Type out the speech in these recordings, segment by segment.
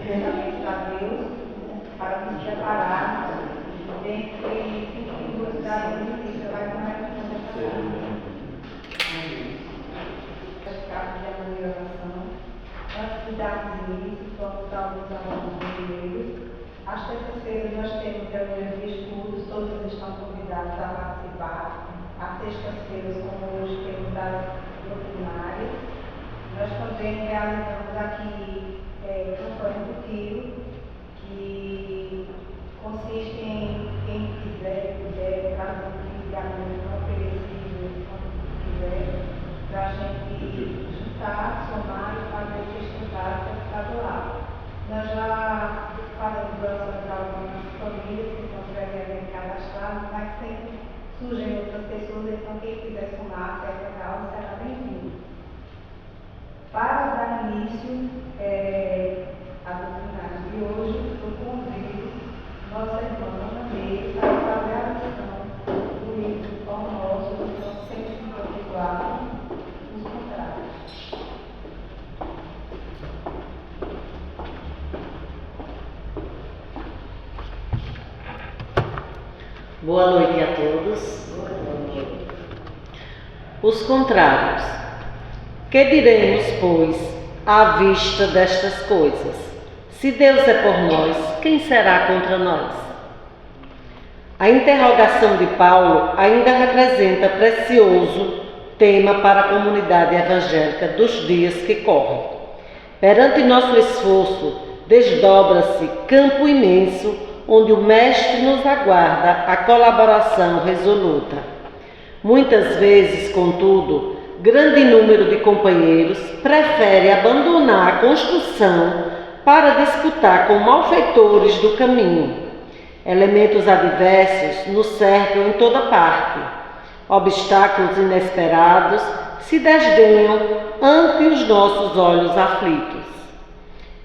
diretamente a Deus para nos preparar dentre 5 figuras da Bíblia que vai começar a de amor e oração. Antes de darmos início, vamos talvez a alguns primeiros. Às terças-feiras nós temos reuniões de estudos, todos estão convidados a participar. Às sextas-feiras, como hoje, temos as doutrinárias. Nós também realizamos aqui campanha do tiro, que consiste em quem puder trazer um kit de alimento não perecível, quando quiser, para a gente juntar, somar e fazer cesta básica para doar. Nós já fazemos doações para algumas famílias que são previamente cadastradas, mas sempre surgem outras pessoas, então quem quiser somar essa causa será bem-vindo. Para dar início à doutrinária de hoje, eu convido nossa irmã Ana Meire para fazer a lição do livro Pão Nosso, lição 154, os contrários. Boa noite a todos. Os contrários. Que diremos, pois, à vista destas coisas? Se Deus é por nós, quem será contra nós? A interrogação de Paulo ainda representa precioso tema para a comunidade evangélica dos dias que correm. Perante nosso esforço, desdobra-se campo imenso, onde o Mestre nos aguarda a colaboração resoluta. Muitas vezes, contudo, grande número de companheiros prefere abandonar a construção para disputar com malfeitores do caminho. Elementos adversos nos cercam em toda parte. Obstáculos inesperados se desdenham ante os nossos olhos aflitos.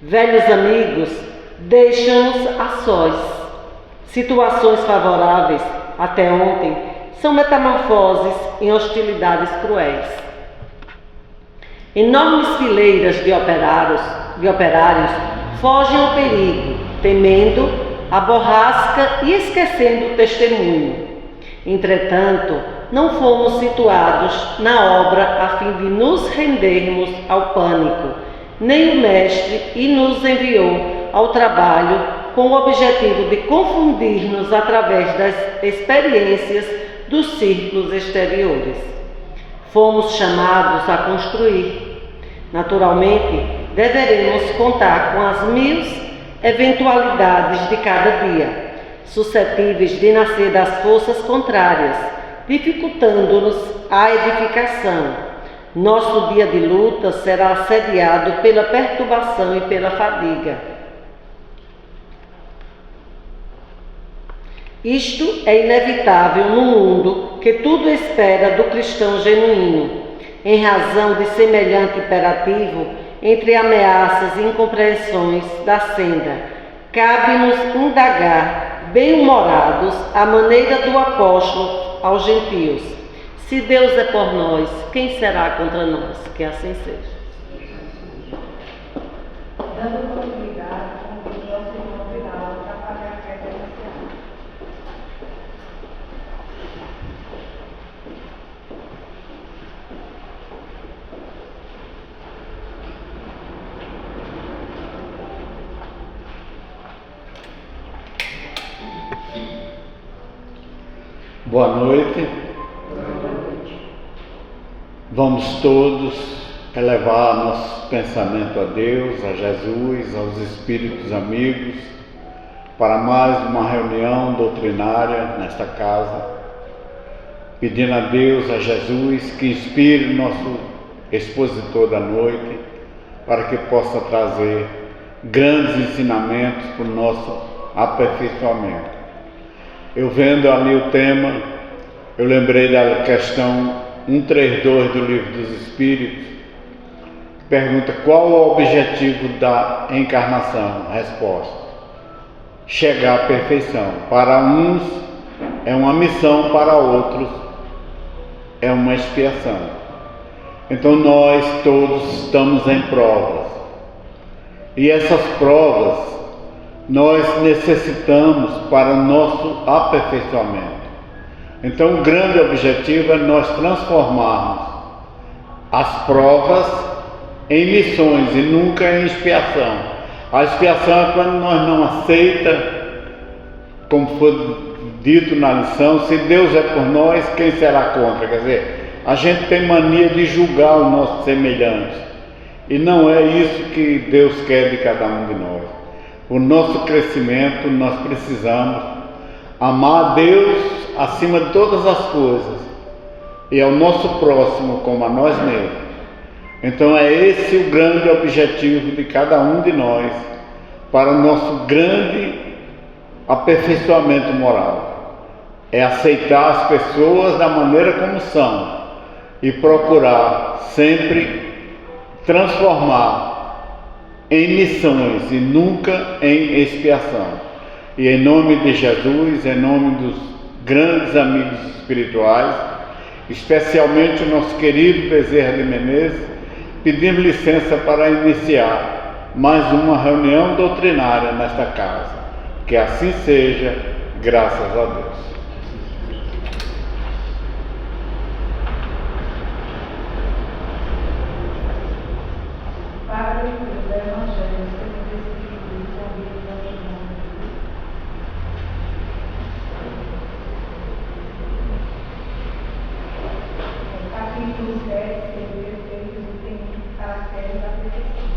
Velhos amigos deixam-nos a sós. Situações favoráveis, até ontem, são metamorfoses em hostilidades cruéis. Enormes fileiras de operários fogem ao perigo, temendo a borrasca e esquecendo o testemunho. Entretanto, não fomos situados na obra a fim de nos rendermos ao pânico, nem o Mestre e nos enviou ao trabalho com o objetivo de confundir-nos através das experiências dos círculos exteriores. Fomos chamados a construir. Naturalmente, deveremos contar com as 1000 eventualidades de cada dia, suscetíveis de nascer das forças contrárias, dificultando-nos a edificação. Nosso dia de luta será assediado pela perturbação e pela fadiga. Isto é inevitável no mundo que tudo espera do cristão genuíno. Em razão de semelhante imperativo, entre ameaças e incompreensões da senda, cabe-nos indagar, bem-humorados, a maneira do apóstolo aos gentios. Se Deus é por nós, quem será contra nós? Que assim seja. Dando continuidade, convido o nosso irmão Vinaldo para fazer a festa inicial. Boa noite. Vamos todos elevar nosso pensamento a Deus, a Jesus, aos espíritos amigos, para mais uma reunião doutrinária nesta casa, pedindo a Deus, a Jesus, que inspire nosso expositor da noite, para que possa trazer grandes ensinamentos para o nosso aperfeiçoamento. Eu vendo ali o tema, eu lembrei da questão 132 do Livro dos Espíritos, que pergunta qual o objetivo da encarnação. Resposta: chegar à perfeição. Para uns é uma missão, para outros é uma expiação. Então nós todos estamos em provas. E essas provas nós necessitamos para o nosso aperfeiçoamento. Então o grande objetivo é nós transformarmos as provas em missões e nunca em expiação. A expiação é quando nós não aceitamos, como foi dito na lição, se Deus é por nós, quem será contra? Quer dizer, a gente tem mania de julgar o nosso semelhante, e não é isso que Deus quer de cada um de nós. O nosso crescimento, nós precisamos amar a Deus acima de todas as coisas e ao nosso próximo como a nós mesmos. Então é esse o grande objetivo de cada um de nós para o nosso grande aperfeiçoamento moral. É aceitar as pessoas da maneira como são e procurar sempre transformar em missões e nunca em expiação. E em nome de Jesus, em nome dos grandes amigos espirituais, especialmente o nosso querido Bezerra de Menezes, pedimos licença para iniciar mais uma reunião doutrinária nesta casa. Que assim seja, graças a Deus. Para o do Evangelho segundo o Espírito, convido a irmão. Capítulo 7, tem defeitos e tem caracteres da perfeição.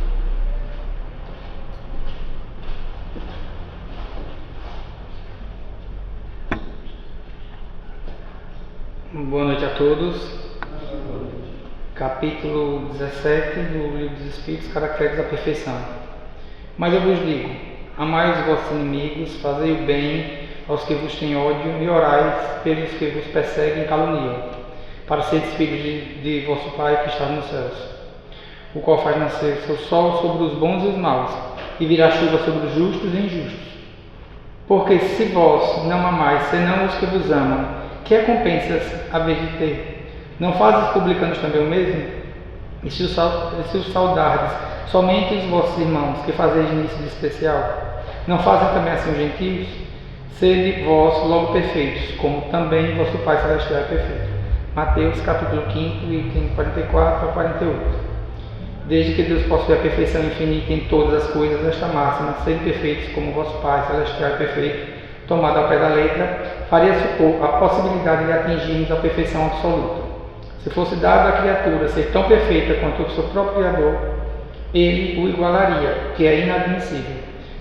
Boa noite a todos. Capítulo 17 do Livro dos Espíritos, Caracteres da Perfeição. Mas eu vos digo, amai os vossos inimigos, fazei o bem aos que vos têm ódio e orai pelos que vos perseguem e caluniam, para seres filhos de vosso Pai que está nos céus, o qual faz nascer seu sol sobre os bons e os maus, e virá chuva sobre os justos e injustos. Porque se vós não amais senão os que vos amam, que recompensas haveis de ter? Não fazes publicanos também o mesmo? E se os saudardes somente os vossos irmãos, que fazeis nisso de especial, não fazem também assim os gentios? Sede vós logo perfeitos, como também vosso Pai Celestial é perfeito. Mateus capítulo 5, item 44 a 48. Desde que Deus possui a perfeição infinita em todas as coisas, esta máxima, sede perfeitos como vosso Pai Celestial é perfeito, tomada ao pé da letra, faria supor a possibilidade de atingirmos a perfeição absoluta. Se fosse dado à criatura ser tão perfeita quanto o seu próprio Criador, ele o igualaria, que é inadmissível.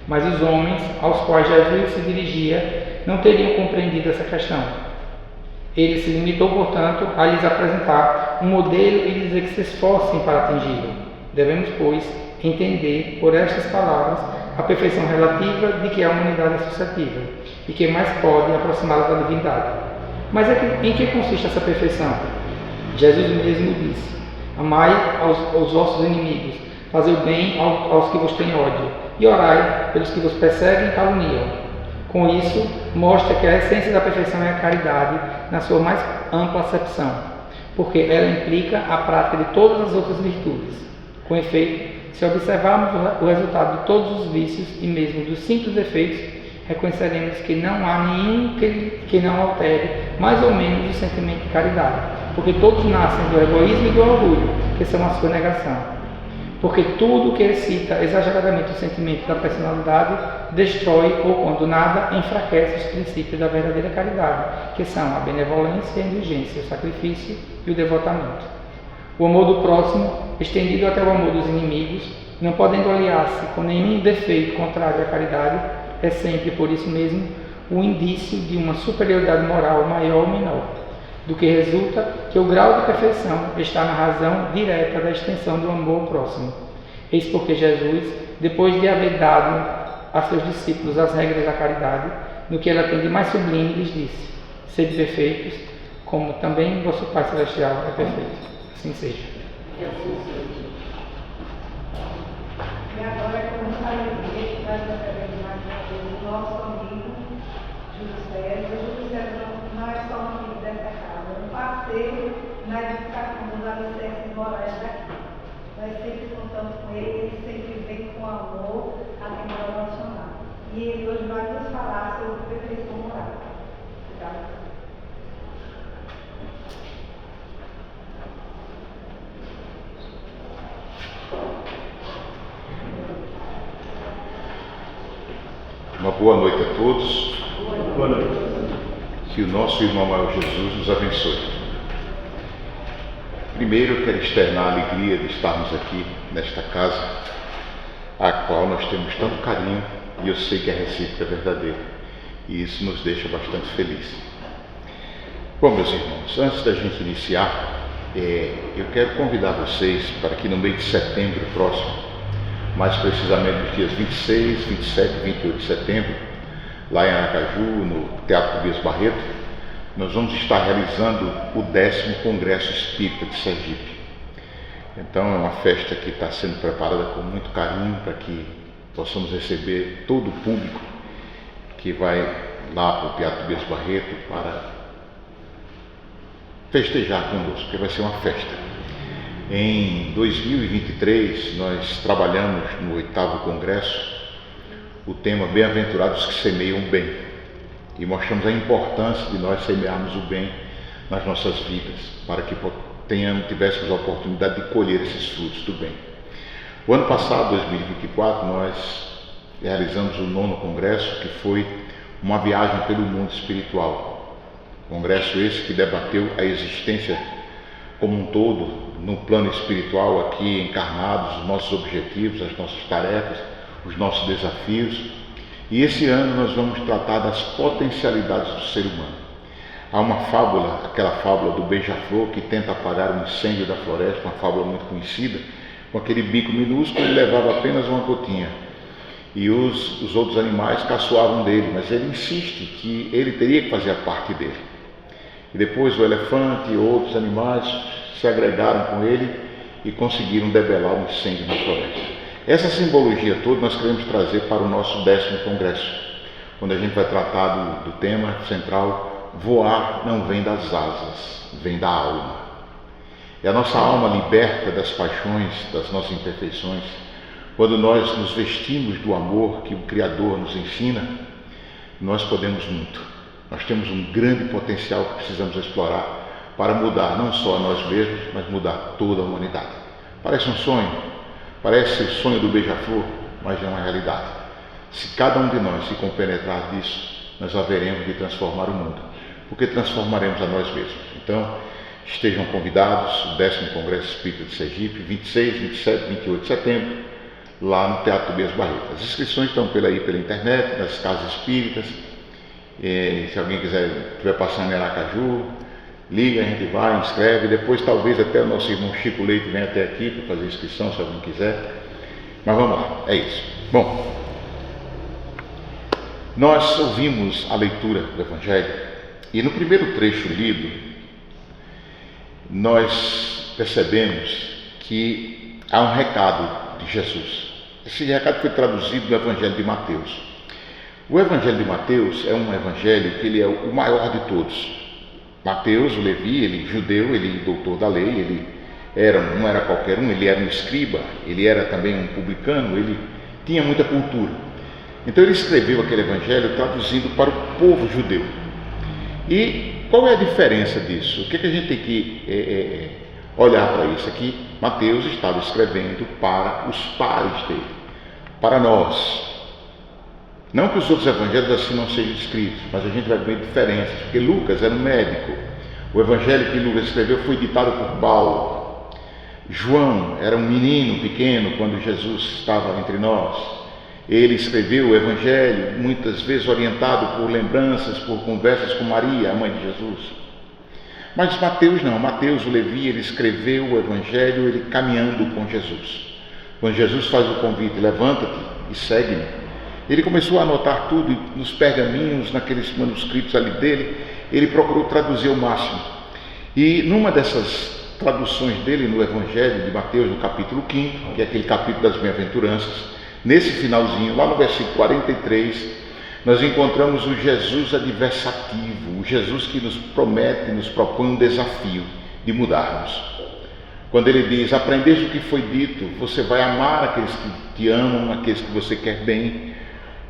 Mas os homens, aos quais Jesus se dirigia, não teriam compreendido essa questão. Ele se limitou, portanto, a lhes apresentar um modelo e dizer que se esforcem para atingi-lo. Devemos, pois, entender, por estas palavras, a perfeição relativa de que a humanidade é suscetível e que mais pode aproximá-la da divindade. Mas em que consiste essa perfeição? Jesus mesmo disse: amai aos vossos inimigos, fazei o bem aos que vos têm ódio, e orai pelos que vos perseguem e caluniam. Com isso, mostra que a essência da perfeição é a caridade na sua mais ampla acepção, porque ela implica a prática de todas as outras virtudes. Com efeito, se observarmos o resultado de todos os vícios e mesmo dos simples efeitos, reconheceremos que não há nenhum que não altere mais ou menos o sentimento de caridade, porque todos nascem do egoísmo e do orgulho, que são a sua negação. Porque tudo que excita exageradamente o sentimento da personalidade destrói ou, quando nada, enfraquece os princípios da verdadeira caridade, que são a benevolência, a indulgência, o sacrifício e o devotamento. O amor do próximo, estendido até o amor dos inimigos, não podendo aliar-se com nenhum defeito contrário à caridade, é sempre, por isso mesmo, o indício de uma superioridade moral maior ou menor, do que resulta que o grau de perfeição está na razão direta da extensão do amor ao próximo. Eis porque Jesus, depois de haver dado a seus discípulos as regras da caridade, no que ela tem de mais sublime, lhes disse: sede perfeitos, como também vosso Pai Celestial é perfeito. Assim seja. E agora, como falei, nós devemos mais o nosso amigo Júlio César. Júlio César não é só um amigo dessa casa, é um parceiro na edificação dos alicerces morais daqui. Nós sempre contamos com ele, ele sempre vem com amor atender ao nosso chamado. E ele hoje vai nos falar sobre perfeição moral. Obrigada. Uma boa noite a todos. Boa noite. Que o nosso irmão maior Jesus nos abençoe. Primeiro, eu quero externar a alegria de estarmos aqui nesta casa, a qual nós temos tanto carinho, e eu sei que a recíproca é verdadeira, e isso nos deixa bastante felizes. Bom, meus irmãos, antes da gente iniciar, eu quero convidar vocês para que no mês de setembro próximo, mais precisamente nos dias 26, 27 e 28 de setembro, lá em Aracaju, no Teatro Tobias Barreto, nós vamos estar realizando o 10º Congresso Espírita de Sergipe. Então é uma festa que está sendo preparada com muito carinho para que possamos receber todo o público que vai lá para o Teatro Tobias Barreto para festejar conosco, porque vai ser uma festa. Em 2023, nós trabalhamos no 8º Congresso o tema Bem-aventurados que semeiam o bem, e mostramos a importância de nós semearmos o bem nas nossas vidas, para que tivéssemos a oportunidade de colher esses frutos do bem. O ano passado, 2024, nós realizamos o 9º Congresso, que foi uma viagem pelo mundo espiritual. Congresso esse que debateu a existência como um todo, no plano espiritual aqui encarnados, os nossos objetivos, as nossas tarefas, os nossos desafios. E esse ano nós vamos tratar das potencialidades do ser humano. Há uma fábula, aquela fábula do beija-flor que tenta apagar o incêndio da floresta, uma fábula muito conhecida, com aquele bico minúsculo, ele levava apenas uma gotinha. E os outros animais caçoavam dele, mas ele insiste que ele teria que fazer a parte dele. E depois o elefante e outros animais se agregaram com ele e conseguiram debelar o incêndio na floresta. Essa simbologia toda nós queremos trazer para o nosso 10º Congresso, quando a gente vai tratar do tema central: voar não vem das asas, vem da alma. É a nossa alma liberta das paixões, das nossas imperfeições. Quando nós nos vestimos do amor que o Criador nos ensina, nós podemos muito. Nós temos um grande potencial que precisamos explorar para mudar não só a nós mesmos, mas mudar toda a humanidade. Parece um sonho, parece o sonho do beija-flor, mas é uma realidade. Se cada um de nós se compenetrar disso, nós haveremos de transformar o mundo, porque transformaremos a nós mesmos. Então, estejam convidados, o 10º Congresso Espírita de Sergipe, 26, 27 e 28 de setembro, lá no Teatro Tobias Barreto. As inscrições estão pela internet, nas casas espíritas. Se alguém estiver passando em Aracaju, liga, a gente vai, inscreve. Depois talvez até o nosso irmão Chico Leite venha até aqui para fazer inscrição, se alguém quiser. Mas vamos lá, é isso. Bom, nós ouvimos a leitura do Evangelho e no primeiro trecho lido nós percebemos que há um recado de Jesus. Esse recado foi traduzido no Evangelho de Mateus. O Evangelho de Mateus é um evangelho que ele é o maior de todos. Mateus, o Levi, ele judeu, ele doutor da lei, ele não era qualquer um, ele era um escriba, ele era também um publicano, ele tinha muita cultura. Então ele escreveu aquele evangelho traduzindo para o povo judeu. E qual é a diferença disso? O que a gente tem que olhar para isso? Aqui Mateus estava escrevendo para os pares dele, para nós. Não que os outros evangelhos assim não sejam escritos, mas a gente vai ver diferenças, porque Lucas era um médico. O evangelho que Lucas escreveu foi ditado por Paulo. João era um menino pequeno quando Jesus estava entre nós. Ele escreveu o evangelho, muitas vezes orientado por lembranças, por conversas com Maria, a mãe de Jesus. Mas Mateus não, Mateus, o Levi, ele escreveu o evangelho, ele caminhando com Jesus. Quando Jesus faz o convite, levanta-te e segue-me. Ele começou a anotar tudo nos pergaminhos, naqueles manuscritos ali dele, ele procurou traduzir ao máximo. E numa dessas traduções dele no Evangelho de Mateus, no capítulo 5, que é aquele capítulo das bem-aventuranças, nesse finalzinho, lá no versículo 43, nós encontramos o Jesus adversativo, o Jesus que nos promete, nos propõe um desafio de mudarmos. Quando ele diz, aprendeste o que foi dito, você vai amar aqueles que te amam, aqueles que você quer bem.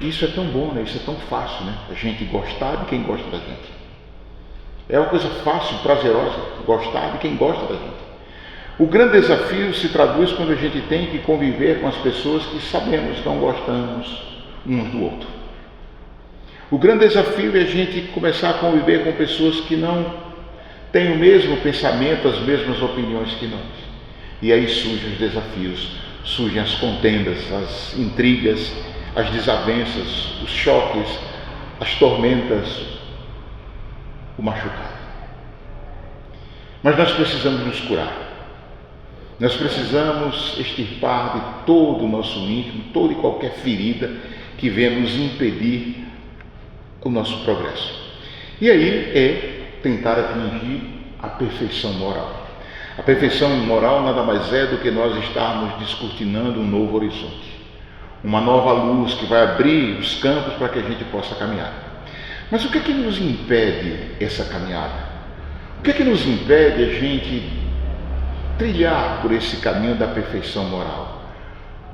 Isso é tão bom, né? Isso é tão fácil, né? A gente gostar de quem gosta da gente. É uma coisa fácil, prazerosa, gostar de quem gosta da gente. O grande desafio se traduz quando a gente tem que conviver com as pessoas que sabemos não gostamos uns do outro. O grande desafio é a gente começar a conviver com pessoas que não têm o mesmo pensamento, as mesmas opiniões que nós. E aí surgem os desafios, surgem as contendas, as intrigas, as desavenças, os choques, as tormentas, o machucado. Mas nós precisamos nos curar. Nós precisamos extirpar de todo o nosso íntimo, toda e qualquer ferida que venha nos impedir o nosso progresso. E aí é tentar atingir a perfeição moral. A perfeição moral nada mais é do que nós estarmos descortinando um novo horizonte, uma nova luz que vai abrir os campos para que a gente possa caminhar. Mas o que é que nos impede essa caminhada? O que é que nos impede a gente trilhar por esse caminho da perfeição moral?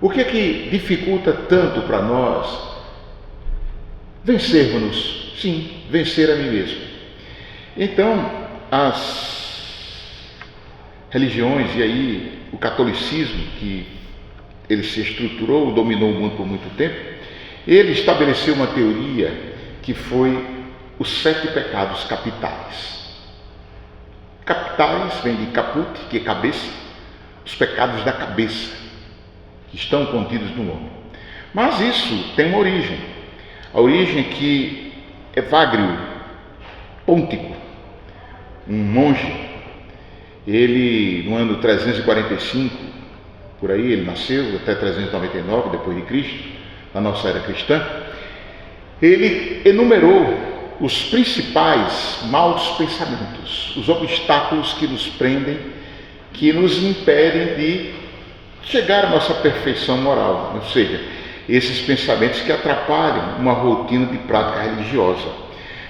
O que é que dificulta tanto para nós vencermos-nos? Sim, vencer a mim mesmo. Então, as religiões, e aí o catolicismo, que ele se estruturou, dominou o mundo por muito tempo, ele estabeleceu uma teoria que foi os 7 pecados capitais. Capitais vem de caput, que é cabeça, os pecados da cabeça, que estão contidos no homem. Mas isso tem uma origem. A origem que Evagrio Pôntico, um monge, ele no ano 345, por aí ele nasceu, até 399 depois de Cristo, na nossa era cristã, ele enumerou os principais maus pensamentos, os obstáculos que nos prendem, que nos impedem de chegar à nossa perfeição moral, ou seja, esses pensamentos que atrapalham uma rotina de prática religiosa.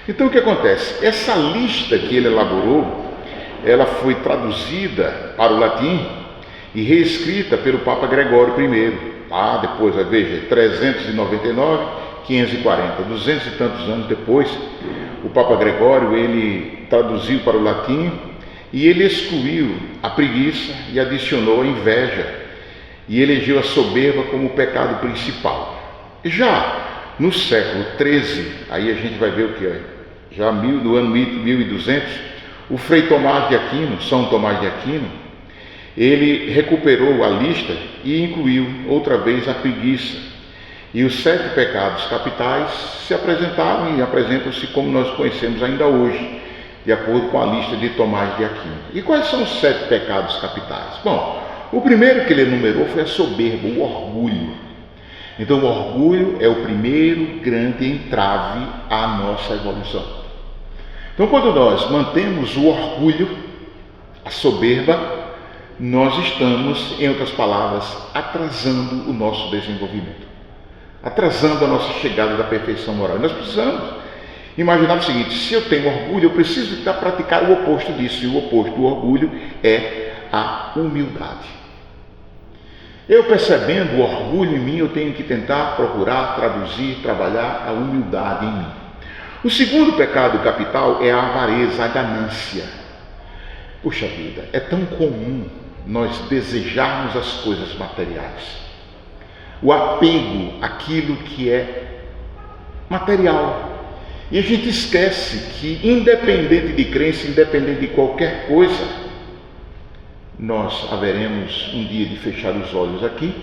Então o que acontece? Essa lista que ele elaborou, ela foi traduzida para o latim e reescrita pelo Papa Gregório I, depois, veja, 399, 540, 200 e tantos anos depois, o Papa Gregório, ele traduziu para o latim e ele excluiu a preguiça e adicionou a inveja e elegeu a soberba como o pecado principal. Já no século XIII, aí a gente vai ver o que é, já no ano 1200, o Frei Tomás de Aquino, São Tomás de Aquino, ele recuperou a lista e incluiu outra vez a preguiça. E os 7 pecados capitais se apresentaram e apresentam-se como nós conhecemos ainda hoje, de acordo com a lista de Tomás de Aquino. E quais são os 7 pecados capitais? Bom, o primeiro que ele enumerou foi a soberba, o orgulho. Então o orgulho é o primeiro grande entrave à nossa evolução. Então quando nós mantemos o orgulho, a soberba, nós estamos, em outras palavras, atrasando o nosso desenvolvimento, atrasando a nossa chegada da perfeição moral. E nós precisamos imaginar o seguinte: se eu tenho orgulho, eu preciso tentar praticar o oposto disso, e o oposto do orgulho é a humildade. Eu percebendo o orgulho em mim, eu tenho que tentar procurar, traduzir, trabalhar a humildade em mim. O segundo pecado capital é a avareza, a ganância. Puxa vida, é tão comum nós desejarmos as coisas materiais, o apego àquilo que é material. E a gente esquece que, independente de crença, independente de qualquer coisa, nós haveremos um dia de fechar os olhos aqui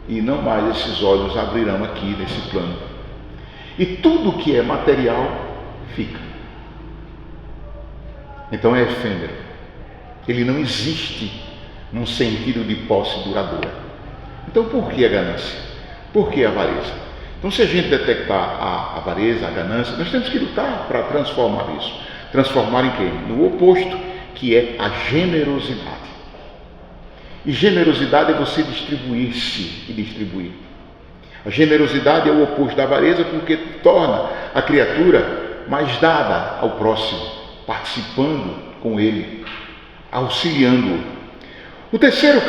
e não mais esses olhos abrirão aqui nesse plano. E tudo que é material fica. Então é efêmero. Ele não existe num sentido de posse duradoura. Então por que a ganância? Por que a avareza? Então se a gente detectar a avareza, a ganância, nós temos que lutar para transformar isso. Transformar em quê? No oposto, que é a generosidade. E generosidade é você distribuir-se e distribuir. A generosidade é o oposto da avareza, porque torna a criatura mais dada ao próximo, participando com ele, auxiliando-o. O terceiro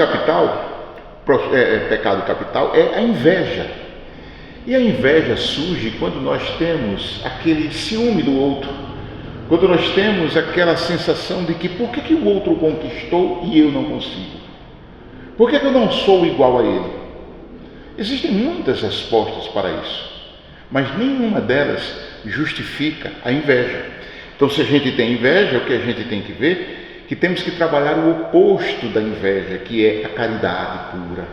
pecado capital é a inveja. E a inveja surge quando nós temos aquele ciúme do outro, quando nós temos aquela sensação de que por que o outro conquistou e eu não consigo? Por que eu não sou igual a ele? Existem muitas respostas para isso, mas nenhuma delas justifica a inveja. Então, se a gente tem inveja, o que a gente tem que ver? Que temos que trabalhar o oposto da inveja, que é a caridade pura,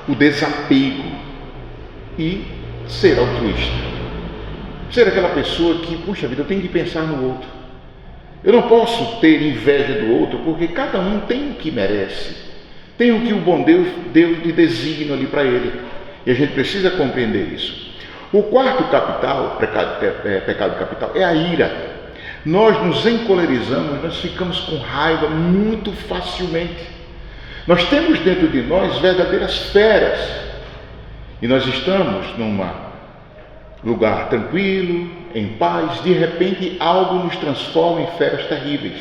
o desapego e ser altruísta. Ser aquela pessoa que, puxa vida, eu tenho que pensar no outro. Eu não posso ter inveja do outro, porque cada um tem o que merece, tem o que o bom Deus deu de desígnio ali para ele. E a gente precisa compreender isso. O quarto pecado capital, é a ira. Nós nos encolerizamos, nós ficamos com raiva muito facilmente. Nós temos dentro de nós verdadeiras feras. E nós estamos num lugar tranquilo, em paz, de repente algo nos transforma em feras terríveis.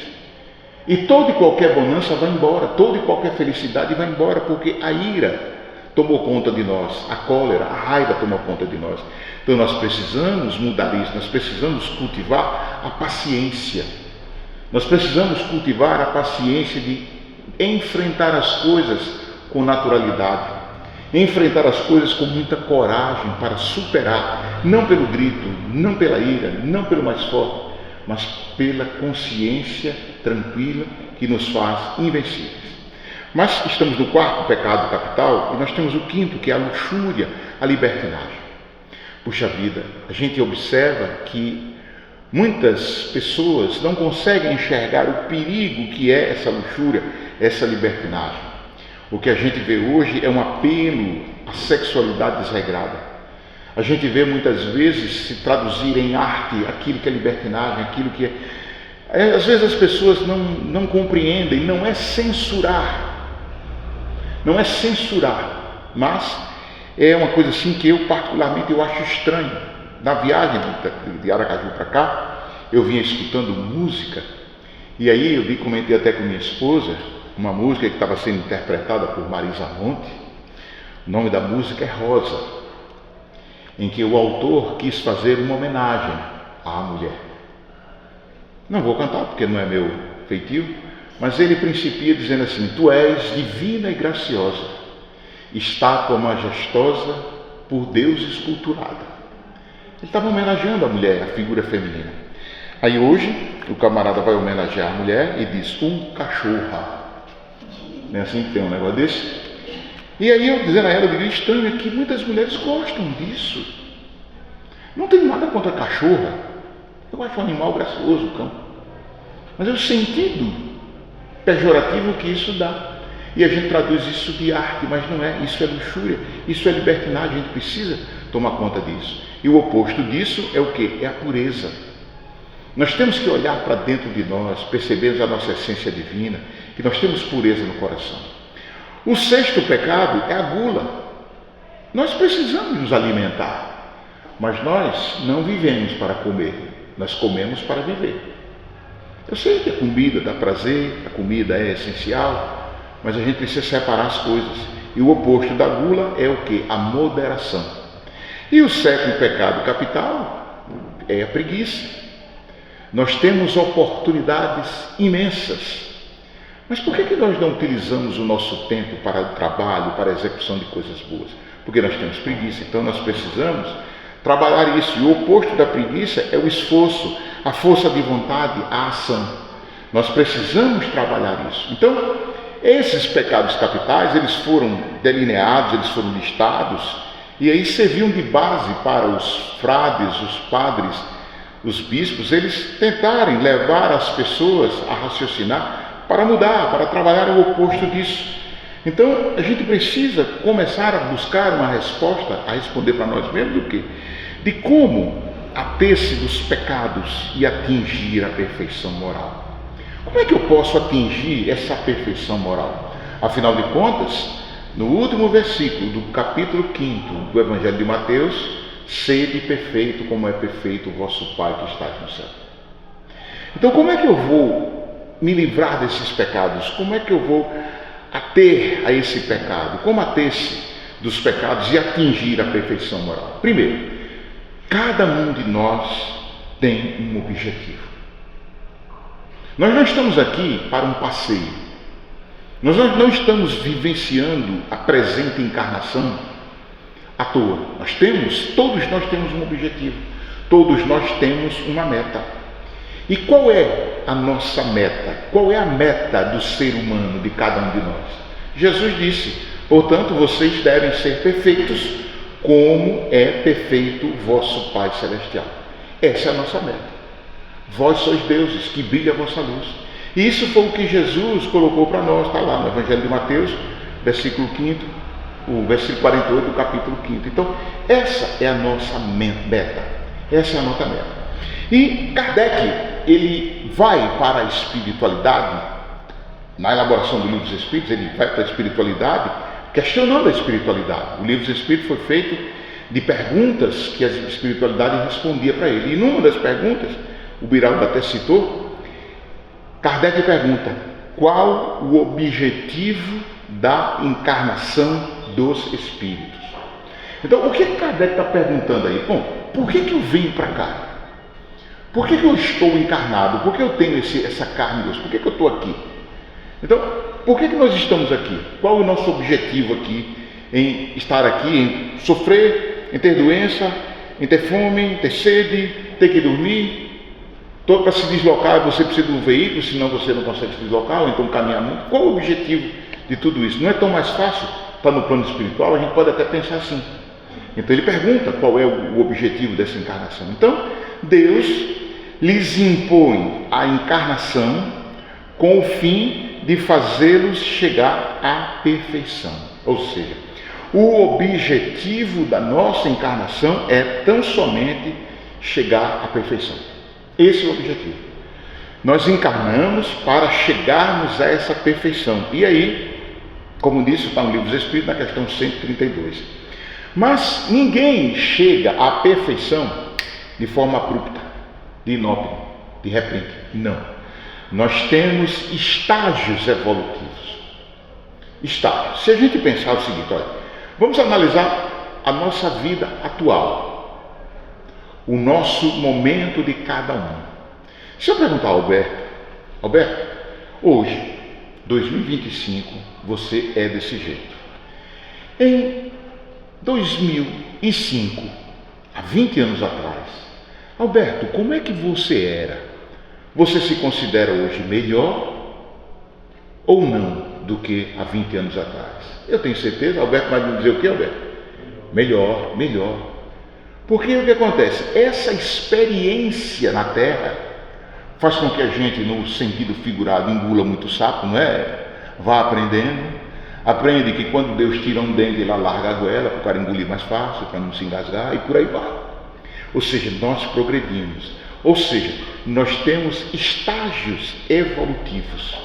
E toda e qualquer bonança vai embora, toda e qualquer felicidade vai embora, porque a ira tomou conta de nós, a cólera, a raiva tomou conta de nós. Então nós precisamos mudar isso, nós precisamos cultivar a paciência. Nós precisamos cultivar a paciência de enfrentar as coisas com naturalidade. Enfrentar as coisas com muita coragem para superar, não pelo grito, não pela ira, não pelo mais forte, mas pela consciência tranquila que nos faz invencíveis. Mas estamos no quarto pecado capital e nós temos o quinto, que é a luxúria, a libertinagem. Puxa vida, a gente observa que muitas pessoas não conseguem enxergar o perigo que é essa luxúria, essa libertinagem. O que a gente vê hoje é um apelo à sexualidade desregrada. A gente vê muitas vezes se traduzir em arte aquilo que é libertinagem, aquilo que é... Às vezes as pessoas não compreendem, não é censurar, mas é uma coisa assim que eu particularmente acho estranho. Na viagem de Aracaju para cá, eu vinha escutando música, e aí eu comentei até com minha esposa, uma música que estava sendo interpretada por Marisa Monte. O nome da música é Rosa, em que o autor quis fazer uma homenagem à mulher. Não vou cantar porque não é meu feitio, mas ele principia dizendo assim: tu és divina e graciosa, estátua majestosa por Deus esculturada. Ele estava homenageando a mulher, a figura feminina. Aí hoje o camarada vai homenagear a mulher e diz cachorra. Não é assim que tem um negócio desse? E aí eu dizendo a ela, eu digo, estranho é que muitas mulheres gostam disso. Não tenho nada contra a cachorra. Eu acho um animal gracioso, o cão. Mas é o sentido pejorativo que isso dá. E a gente traduz isso de arte, mas não é. Isso é luxúria, isso é libertinagem, a gente precisa tomar conta disso. E o oposto disso é o quê? É a pureza. Nós temos que olhar para dentro de nós, percebermos a nossa essência divina, que nós temos pureza no coração. O sexto pecado é a gula. Nós precisamos nos alimentar, mas nós não vivemos para comer, nós comemos para viver. Eu sei que a comida dá prazer, a comida é essencial, mas a gente precisa separar as coisas. E o oposto da gula é o quê? A moderação. E o sétimo pecado capital é a preguiça. Nós temos oportunidades imensas, mas por que nós não utilizamos o nosso tempo para o trabalho, para a execução de coisas boas? Porque nós temos preguiça, então nós precisamos trabalhar isso. E o oposto da preguiça é o esforço, a força de vontade, a ação. Nós precisamos trabalhar isso. Então, esses pecados capitais, eles foram delineados, eles foram listados, e aí serviam de base para os frades, os padres, os bispos, eles tentarem levar as pessoas a raciocinar para mudar, para trabalhar o oposto disso. Então, a gente precisa começar a buscar uma resposta, a responder para nós mesmos do quê? De como ater-se dos pecados e atingir a perfeição moral. Como é que eu posso atingir essa perfeição moral? Afinal de contas, no último versículo do capítulo 5 do Evangelho de Mateus, sede perfeito como é perfeito o vosso Pai que está no céu. Então, como é que eu vou me livrar desses pecados? Como é que eu vou ater a esse pecado? Como ater-se dos pecados e atingir a perfeição moral? Primeiro, cada um de nós tem um objetivo. Nós não estamos aqui para um passeio. Nós não estamos vivenciando a presente encarnação à toa. Todos nós temos um objetivo. Todos nós temos uma meta. E qual é a nossa meta? Qual é a meta do ser humano, de cada um de nós? Jesus disse: portanto, vocês devem ser perfeitos, como é perfeito vosso Pai Celestial. Essa é a nossa meta. Vós sois deuses, que brilha a vossa luz. E isso foi o que Jesus colocou para nós, está lá no Evangelho de Mateus, versículo 5, o versículo 48 do capítulo 5. Então, essa é a nossa meta. Essa é a nossa meta. E Kardec, ele vai para a espiritualidade, na elaboração do Livro dos Espíritos, ele vai para a espiritualidade, questionando a espiritualidade. O Livro dos Espíritos foi feito de perguntas que a espiritualidade respondia para ele. E numa das perguntas, o Biraldo até citou, Kardec pergunta: qual o objetivo da encarnação dos espíritos? Então, o que Kardec está perguntando aí? Bom, por que eu venho para cá? Por que eu estou encarnado? Por que eu tenho essa carne hoje? Por que eu estou aqui? Então, por que nós estamos aqui? Qual é o nosso objetivo aqui em estar aqui, em sofrer, em ter doença, em ter fome, em ter sede, ter que dormir? Para se deslocar você precisa de um veículo, senão você não consegue se deslocar, ou então caminhar muito. Qual o objetivo de tudo isso? Não é tão mais fácil estar no plano espiritual? A gente pode até pensar assim. Então ele pergunta qual é o objetivo dessa encarnação. Então Deus lhes impõe a encarnação com o fim de fazê-los chegar à perfeição. Ou seja, o objetivo da nossa encarnação é tão somente chegar à perfeição. Esse é o objetivo. Nós encarnamos para chegarmos a essa perfeição. E aí, como disse, está no Livro dos Espíritos, na questão 132. Mas ninguém chega à perfeição de forma abrupta, de inópita, de repente. Não. Nós temos estágios evolutivos. Estágios. Se a gente pensar o seguinte, olha, vamos analisar a nossa vida atual. O nosso momento de cada um. Se eu perguntar ao Alberto, hoje, 2025, você é desse jeito. Em 2005, há 20 anos atrás, Alberto, como é que você era? Você se considera hoje melhor ou não do que há 20 anos atrás? Eu tenho certeza, Alberto vai me dizer o que, Alberto? Melhor. Porque o que acontece? Essa experiência na Terra faz com que a gente, no sentido figurado, engula muito sapo, não é? Vá aprendendo. Aprende que quando Deus tira um dente, ele larga a goela para o cara engolir mais fácil, para não se engasgar, e por aí vai. Ou seja, nós progredimos. Ou seja, nós temos estágios evolutivos.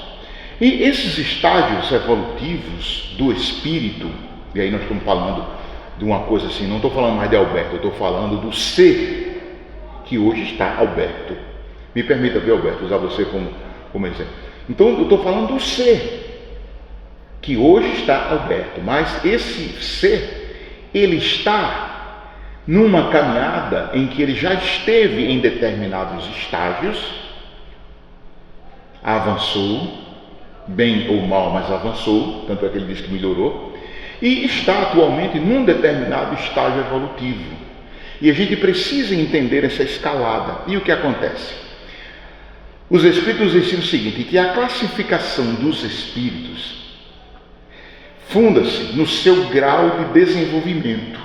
E esses estágios evolutivos do espírito, e aí nós estamos falando de uma coisa assim, não estou falando mais de Alberto, eu estou falando do ser que hoje está Alberto. Me permita ver, Alberto, usar você como exemplo. Então eu estou falando do ser que hoje está Alberto, mas esse ser, ele está numa caminhada em que ele já esteve em determinados estágios, avançou, bem ou mal, mas avançou, tanto é que ele diz que melhorou, e está atualmente num determinado estágio evolutivo. E a gente precisa entender essa escalada. E o que acontece? Os Espíritos ensinam o seguinte, que a classificação dos Espíritos funda-se no seu grau de desenvolvimento,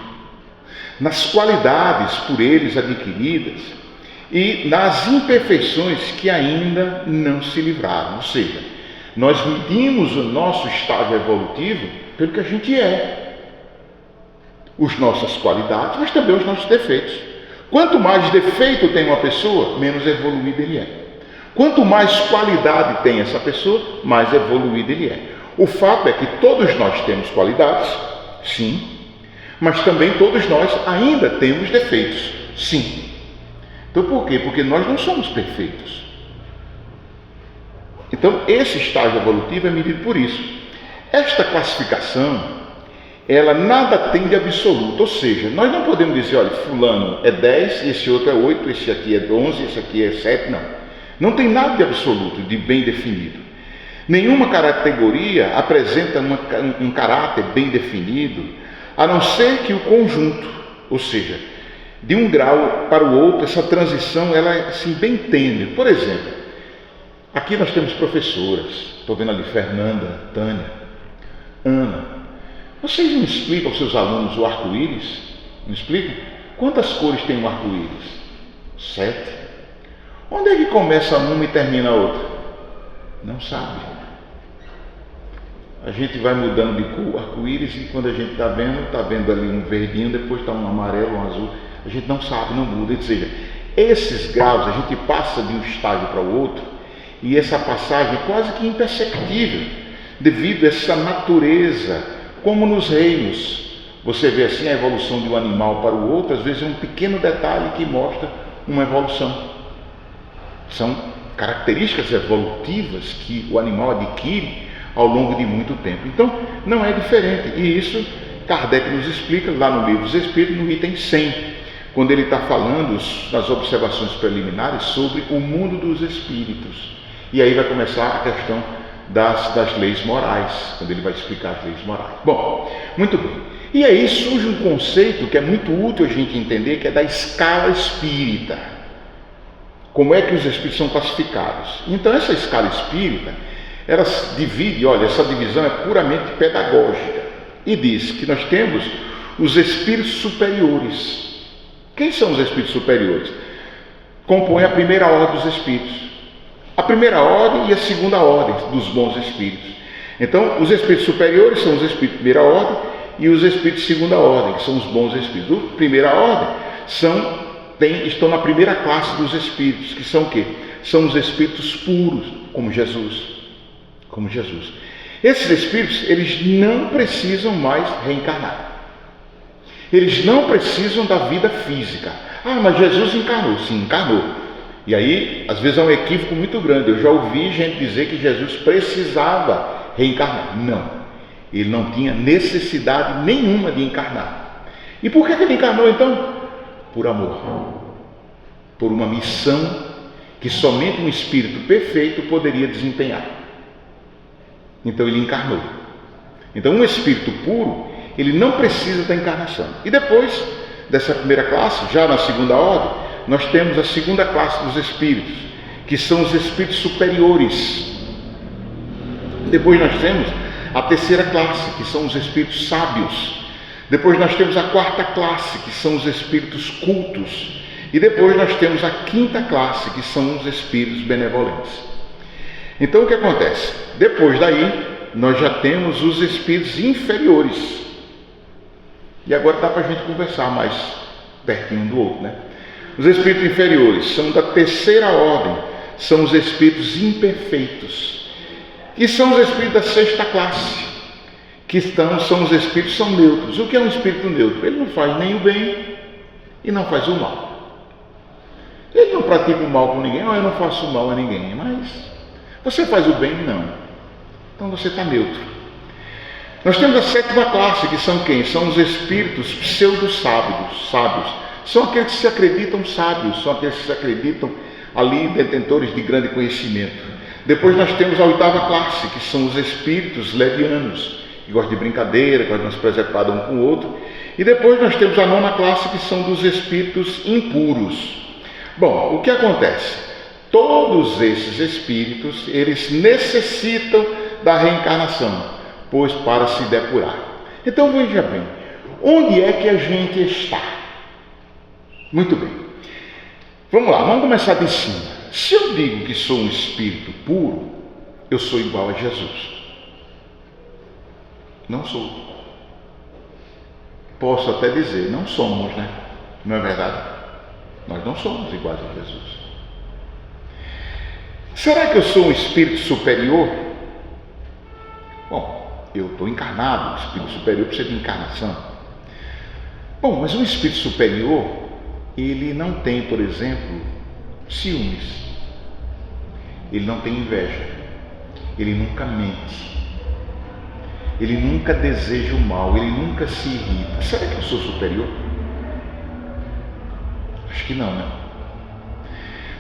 nas qualidades por eles adquiridas e nas imperfeições que ainda não se livraram. Ou seja, nós medimos o nosso estágio evolutivo pelo que a gente é, as nossas qualidades, mas também os nossos defeitos. Quanto mais defeito tem uma pessoa, menos evoluído ele é. Quanto mais qualidade tem essa pessoa, mais evoluído ele é. O fato é que todos nós temos qualidades, sim, mas também todos nós ainda temos defeitos, sim. Então por quê? Porque nós não somos perfeitos. Então esse estágio evolutivo é medido por isso. esta classificação, ela nada tem de absoluto, ou seja, nós não podemos dizer, olha, fulano é 10, esse outro é 8, esse aqui é 11, esse aqui é 7, não. Não tem nada de absoluto, de bem definido. Nenhuma categoria apresenta um caráter bem definido, a não ser que o conjunto, ou seja, de um grau para o outro, essa transição ela é assim, bem tênue. Por exemplo, aqui nós temos professoras, estou vendo ali Fernanda, Tânia, Ana. Vocês não explicam aos seus alunos o arco-íris? Não explicam? Quantas cores tem um arco-íris? 7. Onde é que começa uma e termina a outra? Não sabe. A gente vai mudando de cor, arco-íris, e quando a gente está vendo ali um verdinho, depois está um amarelo, um azul. A gente não sabe, não muda. Ou seja, esses graus, a gente passa de um estágio para o outro, e essa passagem é quase que imperceptível, devido a essa natureza. Como nos reinos, você vê assim a evolução de um animal para o outro, às vezes é um pequeno detalhe que mostra uma evolução. São características evolutivas que o animal adquire ao longo de muito tempo. Então, não é diferente. E isso Kardec nos explica lá no Livro dos Espíritos, no item 100, quando ele está falando nas observações preliminares sobre o mundo dos espíritos. E aí vai começar a questão das leis morais, quando ele vai explicar as leis morais. Bom, muito bem. E aí surge um conceito que é muito útil a gente entender, que é da escala espírita. Como é que os espíritos são classificados? Então essa escala espírita, ela divide, olha, essa divisão é puramente pedagógica, e diz que nós temos os espíritos superiores. Quem são os espíritos superiores? Compõem a primeira ordem dos espíritos. A primeira ordem e a segunda ordem dos bons espíritos. Então, os espíritos superiores são os espíritos de primeira ordem e os espíritos de segunda ordem, que são os bons espíritos. Os de primeira ordem estão na primeira classe dos espíritos, que são o quê? São os espíritos puros, como Jesus. Como Jesus. Esses espíritos, eles não precisam mais reencarnar. Eles não precisam da vida física. Ah, mas Jesus encarnou. Sim, encarnou. E aí, às vezes é um equívoco muito grande. Eu já ouvi gente dizer que Jesus precisava reencarnar. Não. Ele não tinha necessidade nenhuma de encarnar. E por que ele encarnou então? Por amor. Por uma missão que somente um espírito perfeito poderia desempenhar. Então ele encarnou. Então um espírito puro, ele não precisa da encarnação. E depois dessa primeira classe, já na segunda ordem, nós temos a segunda classe dos espíritos, que são os espíritos superiores. Depois nós temos a terceira classe, que são os espíritos sábios. Depois nós temos a quarta classe, que são os espíritos cultos. E depois nós temos a quinta classe, que são os espíritos benevolentes. Então o que acontece? Depois daí, nós já temos os espíritos inferiores. E agora dá para a gente conversar mais pertinho um do outro, né? Os espíritos inferiores são da terceira ordem, são os espíritos imperfeitos, que são os espíritos da sexta classe, são os espíritos que são neutros. O que é um espírito neutro? Ele não faz nem o bem e não faz o mal. Ele não pratica o mal com ninguém. Eu não faço mal a ninguém, mas você faz o bem? Não. Então você está neutro. Nós temos a sétima classe, que são quem? São os espíritos pseudo-sábios. São aqueles que se acreditam sábios, são aqueles que se acreditam ali detentores de grande conhecimento. Depois nós temos a oitava classe, que são os espíritos levianos, que gostam de brincadeira, que gostam de se preservar um com o outro. E depois nós temos a nona classe, que são dos espíritos impuros. Bom, o que acontece? Todos esses espíritos, eles necessitam da reencarnação, pois para se depurar. Então veja bem, onde é que a gente está? Muito bem. Vamos lá, vamos começar de cima. Se eu digo que sou um espírito puro, eu sou igual a Jesus. Não sou. Posso até dizer, não somos, né? Não é verdade? Nós não somos iguais a Jesus. Será que eu sou um espírito superior? Bom, eu estou encarnado, o espírito superior precisa de encarnação. Bom, mas um espírito superior, ele não tem, por exemplo, ciúmes, ele não tem inveja, ele nunca mente, ele nunca deseja o mal, ele nunca se irrita. Será que eu sou superior? Acho que não, né?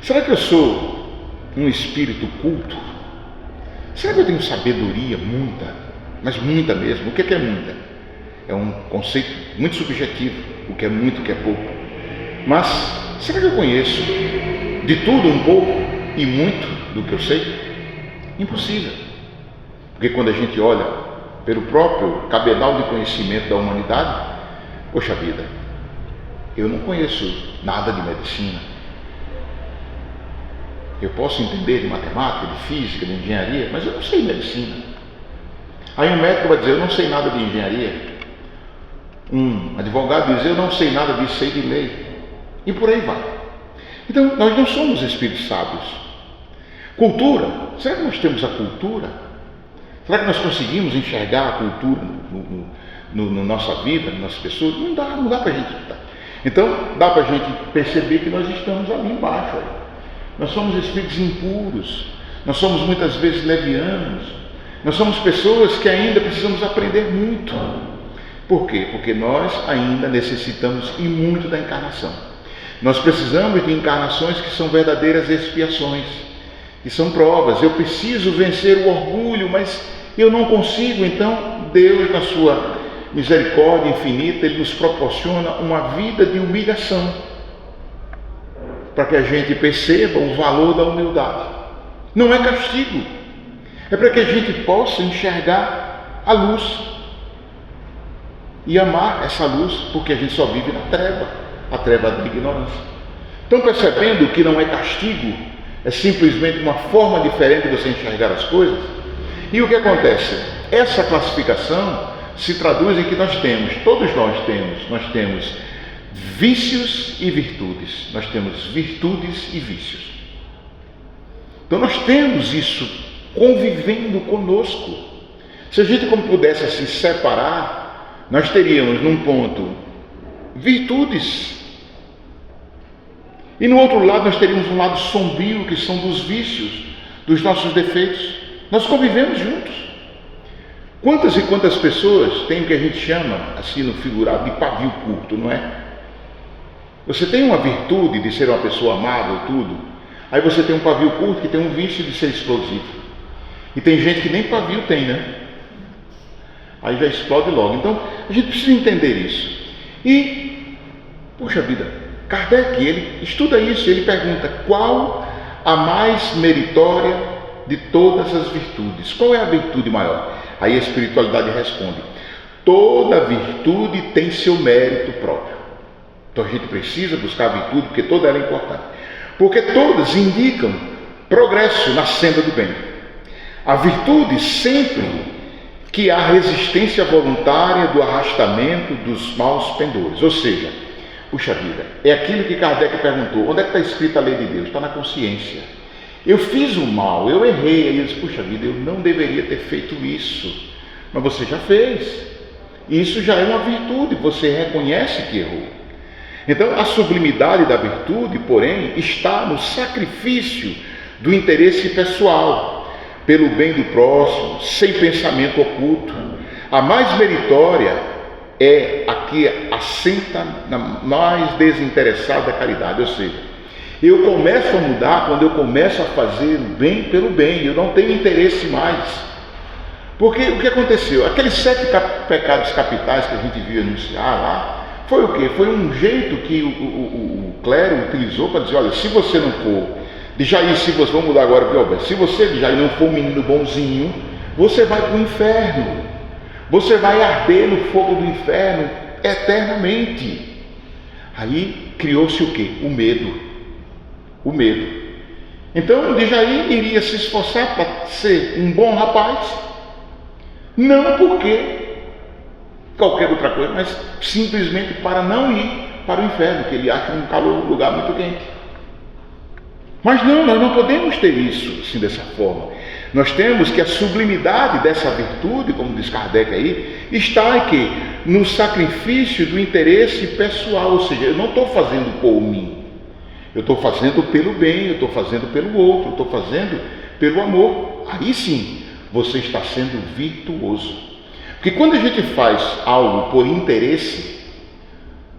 Será que eu sou um espírito culto? Será que eu tenho sabedoria? Muita, mas muita mesmo. O que é muita? É um conceito muito subjetivo, o que é muito, o que é pouco. Mas será que eu conheço de tudo um pouco e muito do que eu sei? Impossível. Porque quando a gente olha pelo próprio cabedal de conhecimento da humanidade, poxa vida, eu não conheço nada de medicina. Eu posso entender de matemática, de física, de engenharia, mas eu não sei medicina. Aí um médico vai dizer, eu não sei nada de engenharia. Um advogado diz, eu não sei nada disso, sei de lei. E por aí vai. Então, nós não somos espíritos sábios. Cultura, será que nós temos a cultura? Será que nós conseguimos enxergar a cultura na nossa vida, nas nossas pessoas? Não dá para a gente estar. Então, dá para a gente perceber que nós estamos ali embaixo. Nós somos espíritos impuros, nós somos muitas vezes levianos, nós somos pessoas que ainda precisamos aprender muito. Por quê? Porque nós ainda necessitamos e muito da encarnação. Nós precisamos de encarnações que são verdadeiras expiações, que são provas. Eu preciso vencer o orgulho, mas eu não consigo. Então Deus, na sua misericórdia infinita, Ele nos proporciona uma vida de humilhação, para que a gente perceba o valor da humildade. Não é castigo, é para que a gente possa enxergar a luz e amar essa luz, porque a gente só vive na treva, a treva da ignorância. Então, percebendo que não é castigo, é simplesmente uma forma diferente de você enxergar as coisas. E o que acontece? Essa classificação se traduz em que todos nós temos vícios e virtudes. Nós temos virtudes e vícios. Então nós temos isso convivendo conosco. Se a gente pudesse assim separar, nós teríamos num ponto virtudes, e no outro lado nós teríamos um lado sombrio, que são dos vícios, dos nossos defeitos. Nós convivemos juntos. Quantas e quantas pessoas tem o que a gente chama, assim no figurado, de pavio curto, não é? Você tem uma virtude de ser uma pessoa amável, tudo. Aí você tem um pavio curto que tem um vício de ser explosivo. E tem gente que nem pavio tem, né? Aí já explode logo. Então, a gente precisa entender isso. E, puxa vida, Kardec, ele estuda isso, ele pergunta, qual a mais meritória de todas as virtudes? Qual é a virtude maior? Aí a espiritualidade responde, toda virtude tem seu mérito próprio. Então a gente precisa buscar a virtude, porque toda ela é importante. Porque todas indicam progresso na senda do bem. A virtude sempre que há resistência voluntária do arrastamento dos maus pendores. Ou seja, puxa vida, é aquilo que Kardec perguntou, onde é que está escrita a lei de Deus? Está na consciência. Eu fiz o mal, eu errei. Aí eu disse, puxa vida, eu não deveria ter feito isso. Mas você já fez. Isso já é uma virtude, você reconhece que errou. Então, a sublimidade da virtude, porém, está no sacrifício do interesse pessoal, pelo bem do próximo, sem pensamento oculto. A mais meritória é a que assenta na mais desinteressada caridade, ou seja, eu começo a mudar quando eu começo a fazer o bem pelo bem, eu não tenho interesse mais. Porque o que aconteceu? Aqueles 7 pecados capitais que a gente viu anunciar lá, foi o quê? Foi um jeito que o clero utilizou para dizer, olha, se você não for de Jair, vamos mudar agora para o Alberto, se você de Jair não for um menino bonzinho, você vai para o inferno, você vai arder no fogo do inferno eternamente. Aí criou-se o quê? O medo. Então, de Jair iria se esforçar para ser um bom rapaz, não porque qualquer outra coisa, mas simplesmente para não ir para o inferno, que ele acha um lugar muito quente. Mas não, nós não podemos ter isso assim, dessa forma. Nós temos que a sublimidade dessa virtude, como diz Kardec aí, está aqui no sacrifício do interesse pessoal, ou seja, eu não estou fazendo por mim, eu estou fazendo pelo bem, eu estou fazendo pelo outro, eu estou fazendo pelo amor. Aí sim, você está sendo virtuoso. Porque quando a gente faz algo por interesse,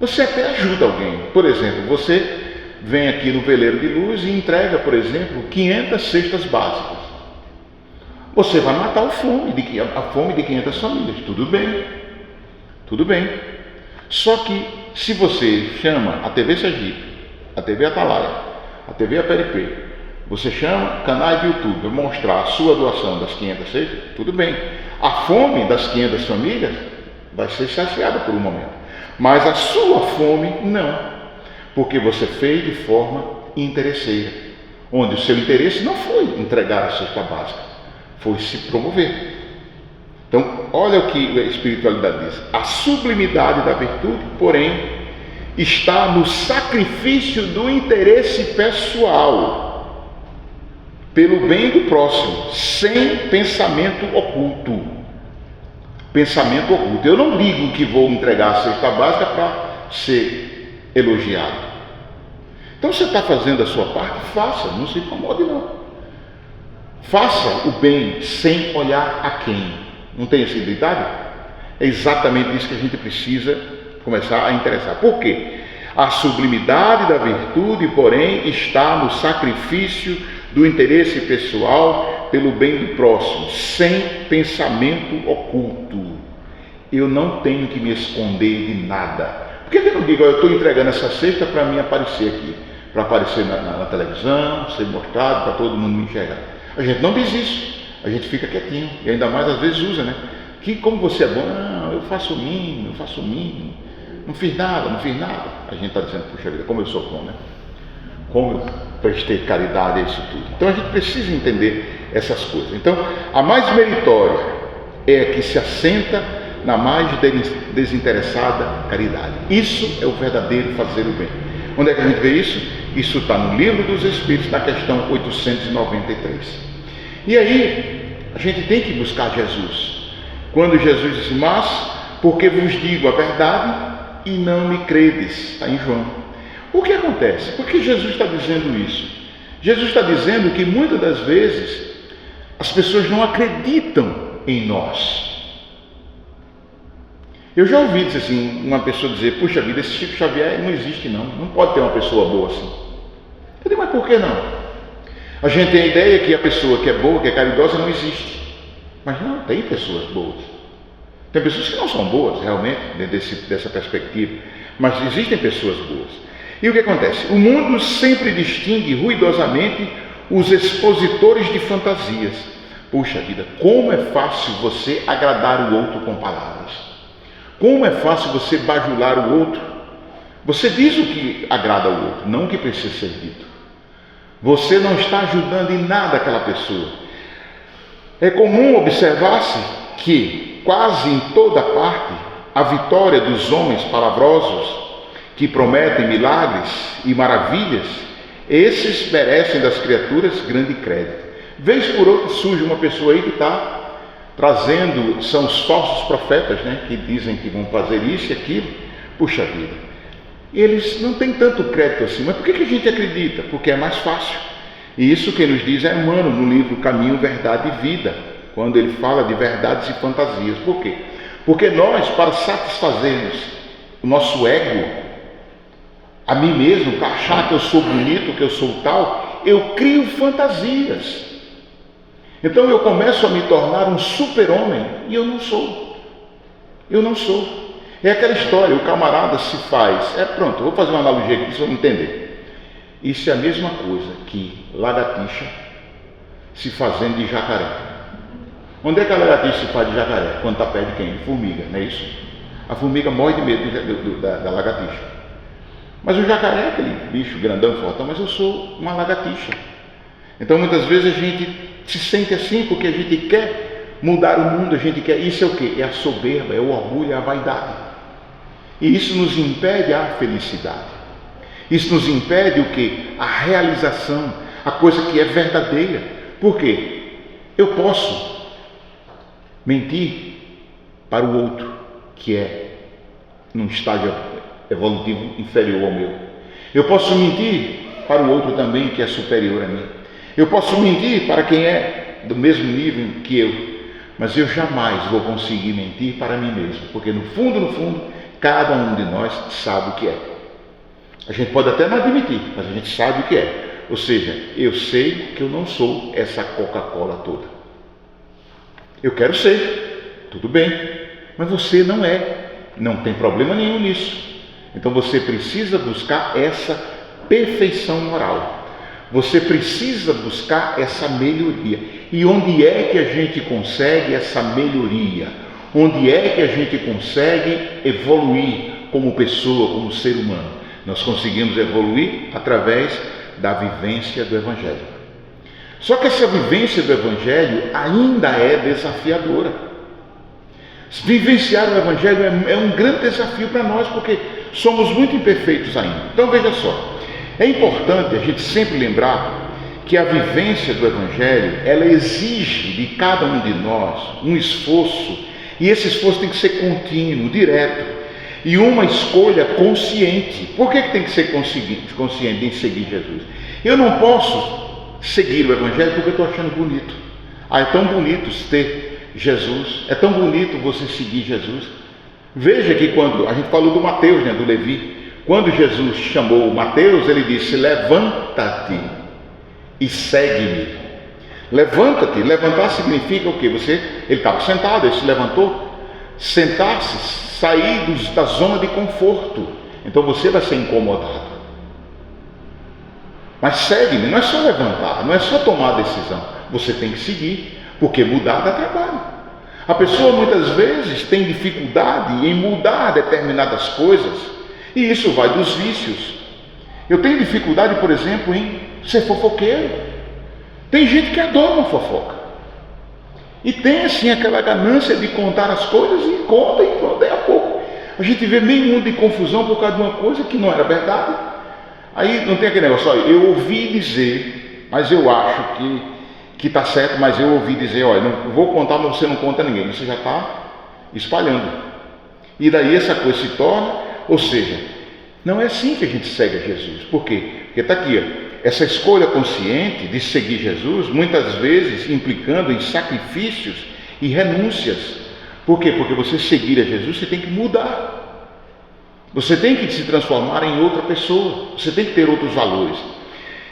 você até ajuda alguém. Por exemplo, você vem aqui no Veleiro de Luz e entrega, por exemplo, 500 cestas básicas. Você vai matar a fome de 500 famílias. Tudo bem. Tudo bem. Só que se você chama a TV Sergipe, a TV Atalaia, a TV APRP, você chama canais de YouTube para mostrar a sua doação das 500 cestas, tudo bem. A fome das 500 famílias vai ser saciada por um momento. Mas a sua fome não. Porque você fez de forma interesseira. Onde o seu interesse não foi entregar a cesta básica, foi se promover. Então, olha o que a espiritualidade diz. A sublimidade da virtude, porém, está no sacrifício do interesse pessoal, pelo bem do próximo, sem pensamento oculto. Pensamento oculto. Eu não digo que vou entregar a cesta básica para ser elogiado. Então, você está fazendo a sua parte? Faça, não se incomode não. Faça o bem sem olhar a quem. Não tem essa idade? É exatamente isso que a gente precisa começar a interessar. Por quê? A sublimidade da virtude, porém, está no sacrifício do interesse pessoal pelo bem do próximo, sem pensamento oculto. Eu não tenho que me esconder de nada. Por que eu não digo, eu estou entregando essa cesta para mim aparecer aqui, para aparecer na televisão, ser mostrado, para todo mundo me enxergar? A gente não diz isso, a gente fica quietinho, e ainda mais às vezes usa, né? Que como você é bom, não, eu faço o mínimo, não fiz nada. A gente está dizendo, puxa vida, como eu sou bom, né? Como eu prestei caridade a isso tudo. Então a gente precisa entender essas coisas. Então, a mais meritória é a que se assenta na mais desinteressada caridade. Isso é o verdadeiro fazer o bem. Onde é que a gente vê isso? Isso está no Livro dos Espíritos, na questão 893. E aí, a gente tem que buscar Jesus. Quando Jesus disse, mas, porque vos digo a verdade e não me credes, está em João. O que acontece? Por que Jesus está dizendo isso? Jesus está dizendo que muitas das vezes as pessoas não acreditam em nós. Eu já ouvi dizer assim, uma pessoa dizer, puxa vida, esse Chico Xavier não existe não pode ter uma pessoa boa assim. Eu digo, mas por que não? A gente tem a ideia que a pessoa que é boa, que é caridosa, não existe. Mas não, tem pessoas boas. Tem pessoas que não são boas, realmente, dessa perspectiva. Mas existem pessoas boas. E o que acontece? O mundo sempre distingue ruidosamente os expositores de fantasias. Puxa vida, como é fácil você agradar o outro com palavras. Como é fácil você bajular o outro. Você diz o que agrada ao outro, não o que precisa ser dito. Você não está ajudando em nada aquela pessoa. É comum observar-se que, quase em toda parte, a vitória dos homens palavrosos, que prometem milagres e maravilhas, esses merecem das criaturas grande crédito. Vez por outra surge uma pessoa aí que está trazendo, são os falsos profetas, né, que dizem que vão fazer isso e aquilo. Puxa vida, eles não têm tanto crédito assim, mas por que a gente acredita? Porque é mais fácil. E isso quem nos diz é Emmanuel, no livro Caminho, Verdade e Vida, quando ele fala de verdades e fantasias. Por quê? Porque nós, para satisfazermos o nosso ego, a mim mesmo, para achar que eu sou bonito, que eu sou tal, eu crio fantasias. Então eu começo a me tornar um super-homem e eu não sou. Eu não sou. É aquela história, o camarada se faz. Pronto, eu vou fazer uma analogia aqui, vocês vão entender. Isso é a mesma coisa que lagartixa se fazendo de jacaré. Onde é que a lagartixa se faz de jacaré? Quando está perto de quem? De formiga, não é isso? A formiga morre de medo da lagartixa. Mas o jacaré é aquele bicho grandão, fortão, mas eu sou uma lagartixa. Então muitas vezes a gente se sente assim porque a gente quer mudar o mundo, a gente quer. Isso é o quê? É a soberba, é o orgulho, é a vaidade. E isso nos impede a felicidade. Isso nos impede o quê? A realização, a coisa que é verdadeira. Por quê? Eu posso mentir para o outro que é num estágio evolutivo inferior ao meu. Eu posso mentir para o outro também que é superior a mim. Eu posso mentir para quem é do mesmo nível que eu. mas eu jamais vou conseguir mentir para mim mesmo, porque no fundo, cada um de nós sabe o que é. A gente pode até não admitir, mas a gente sabe o que é. Ou seja, eu sei que eu não sou essa Coca-Cola toda. Eu quero ser, tudo bem, mas você não é. Não tem problema nenhum nisso. Então você precisa buscar essa perfeição moral. Você precisa buscar essa melhoria. E onde é que a gente consegue essa melhoria? Onde é que a gente consegue evoluir como pessoa, como ser humano? Nós conseguimos evoluir através da vivência do Evangelho. Só que essa vivência do Evangelho ainda é desafiadora. Vivenciar o Evangelho é um grande desafio para nós, porque somos muito imperfeitos ainda. Então veja só, é importante a gente sempre lembrar que a vivência do Evangelho, ela exige de cada um de nós um esforço, e esse esforço tem que ser contínuo, direto, e uma escolha consciente. Por que tem que ser consciente em seguir Jesus? Eu não posso seguir o Evangelho porque eu estou achando bonito. É tão bonito ter Jesus, é tão bonito você seguir Jesus. Veja que quando a gente falou do Mateus, do Levi, quando Jesus chamou Mateus, ele disse: levanta-te e segue-me. Levanta-te, levantar significa o quê? Ele estava sentado, ele se levantou. Sentar-se, sair da zona de conforto. Então você vai ser incomodado. Mas segue-me, não é só levantar, não é só tomar a decisão. Você tem que seguir, porque mudar dá trabalho. A pessoa muitas vezes tem dificuldade em mudar determinadas coisas, e isso vai dos vícios. Eu tenho dificuldade, por exemplo, em ser fofoqueiro. Tem gente que adora uma fofoca. E tem assim aquela ganância de contar as coisas e conta, e pronto, daí a pouco a gente vê meio mundo de confusão por causa de uma coisa que não era verdade. Aí não tem aquele negócio, olha, eu ouvi dizer, mas eu acho que está certo, mas eu ouvi dizer, olha, não vou contar, mas você não conta a ninguém, você já está espalhando. E daí essa coisa se torna, ou seja, não é assim que a gente segue a Jesus. Por quê? Porque está aqui, ó. Essa escolha consciente de seguir Jesus, muitas vezes implicando em sacrifícios e renúncias. Por quê? Porque você seguir a Jesus, você tem que mudar. Você tem que se transformar em outra pessoa. Você tem que ter outros valores.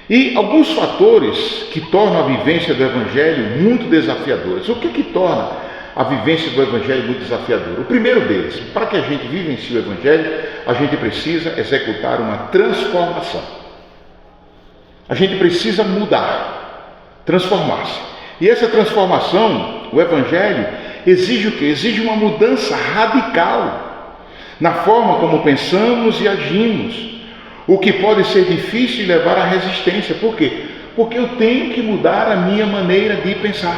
E alguns fatores que tornam a vivência do Evangelho muito desafiadores. O que torna a vivência do Evangelho muito desafiadora? O primeiro deles, para que a gente vivencie o Evangelho, a gente precisa executar uma transformação. A gente precisa mudar, transformar-se. E essa transformação, o Evangelho, exige o quê? Exige uma mudança radical na forma como pensamos e agimos, o que pode ser difícil e levar à resistência. Por quê? Porque eu tenho que mudar a minha maneira de pensar.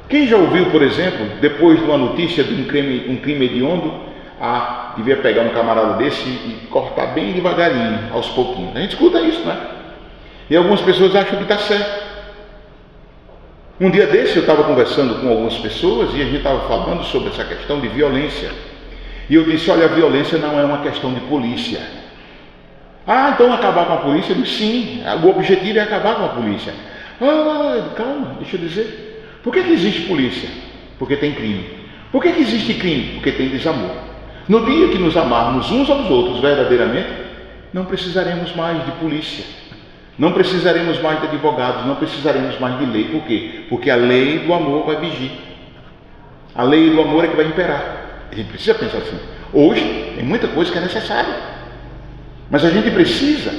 Quem já ouviu, por exemplo, depois de uma notícia de um crime hediondo, devia pegar um camarada desse e cortar bem devagarinho, aos pouquinhos. A gente escuta isso, não é? E algumas pessoas acham que está certo. Um dia desse eu estava conversando com algumas pessoas e a gente estava falando sobre essa questão de violência. E eu disse, olha, a violência não é uma questão de polícia. Então acabar com a polícia? Eu disse, sim, o objetivo é acabar com a polícia. Calma, deixa eu dizer. Por que existe polícia? Porque tem crime. Por que existe crime? Porque tem desamor. No dia que nos amarmos uns aos outros verdadeiramente, não precisaremos mais de polícia, não precisaremos mais de advogados, não precisaremos mais de lei. Por quê? Porque a lei do amor vai vigir. A lei do amor é que vai imperar. A gente precisa pensar assim. Hoje tem muita coisa que é necessária, mas a gente precisa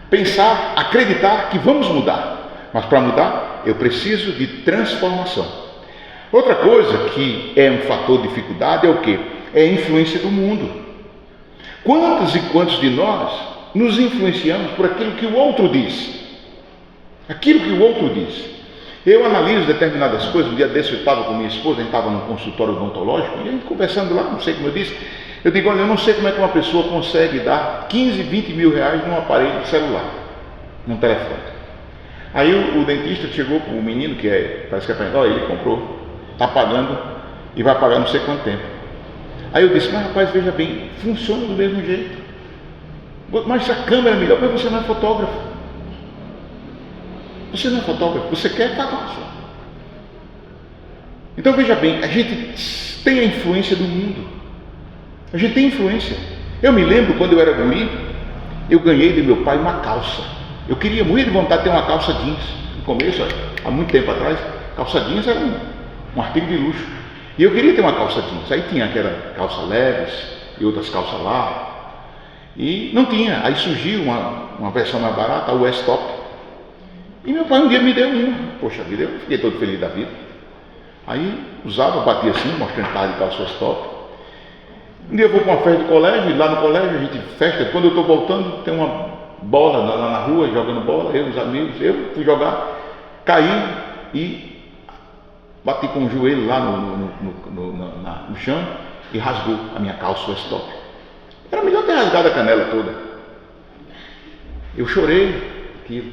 pensar, acreditar que vamos mudar. Mas para mudar, eu preciso de transformação. Outra coisa que é um fator de dificuldade é o quê? É a influência do mundo. Quantos e quantos de nós nos influenciamos por aquilo que o outro diz? Aquilo que o outro diz. Eu analiso determinadas coisas. Um dia desse eu estava com minha esposa, a gente estava num consultório odontológico, e a gente conversando lá, não sei como eu disse, eu digo, olha, eu não sei como é que uma pessoa consegue dar 15, 20 mil reais num aparelho de celular, num telefone. Aí o dentista chegou para o menino, parece que é para ele comprou, está pagando e vai pagar não sei quanto tempo. Aí eu disse, mas rapaz, veja bem, funciona do mesmo jeito. Mas a câmera é melhor, mas você não é fotógrafo. Você não é fotógrafo, você quer pagar. Então veja bem, a gente tem a influência do mundo. A gente tem influência. Eu me lembro quando eu era guri, eu ganhei de meu pai uma calça. Eu queria morrer de vontade de ter uma calça jeans. No começo, há muito tempo atrás, calça jeans era um artigo de luxo. E eu queria ter uma calça jeans. Aí tinha aquela calça leves e outras calças lá. E não tinha. Aí surgiu uma versão mais barata, a US Top. E meu pai um dia me deu uma. Poxa vida, eu fiquei todo feliz da vida. Aí usava, batia assim, mostrando que estava de calça US Top. Um dia eu vou para uma festa do colégio, e lá no colégio a gente festa. Quando eu estou voltando, tem uma bola lá na rua, jogando bola, eu e os amigos. Eu fui jogar, caí e bati com o joelho lá no chão e rasgou a minha calça US Top. Era melhor ter rasgado a canela toda. Eu chorei aquilo,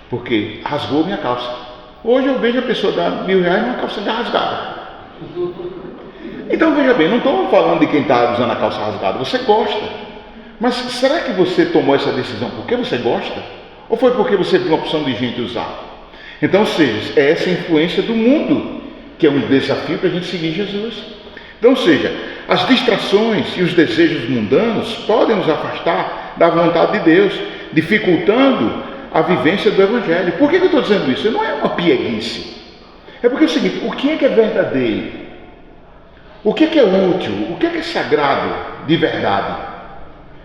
porque rasgou minha calça. Hoje eu vejo a pessoa dar R$1.000 numa calça já rasgada. Então veja bem, não estou falando de quem está usando a calça rasgada, você gosta. Mas será que você tomou essa decisão porque você gosta? Ou foi porque você viu uma opção de gente usar? Então, seja, é essa influência do mundo que é um desafio para a gente seguir Jesus. Então, seja, as distrações e os desejos mundanos podem nos afastar da vontade de Deus, dificultando a vivência do Evangelho. Por que eu estou dizendo isso? Não é uma pieguice. É porque é o seguinte, o que é verdadeiro? O que é útil? O que é sagrado de verdade?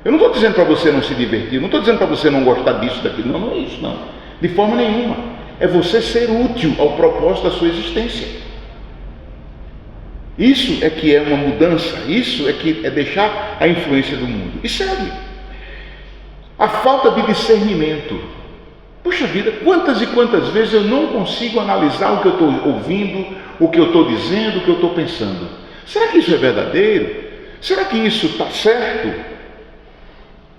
Eu não estou dizendo para você não se divertir, não estou dizendo para você não gostar disso, daquilo. Não, não é isso, não. De forma nenhuma. É você ser útil ao propósito da sua existência. Isso é que é uma mudança, isso é que é deixar a influência do mundo. E segue. A falta de discernimento. Puxa vida, quantas e quantas vezes eu não consigo analisar o que eu estou ouvindo, o que eu estou dizendo, o que eu estou pensando. Será que isso é verdadeiro? Será que isso está certo?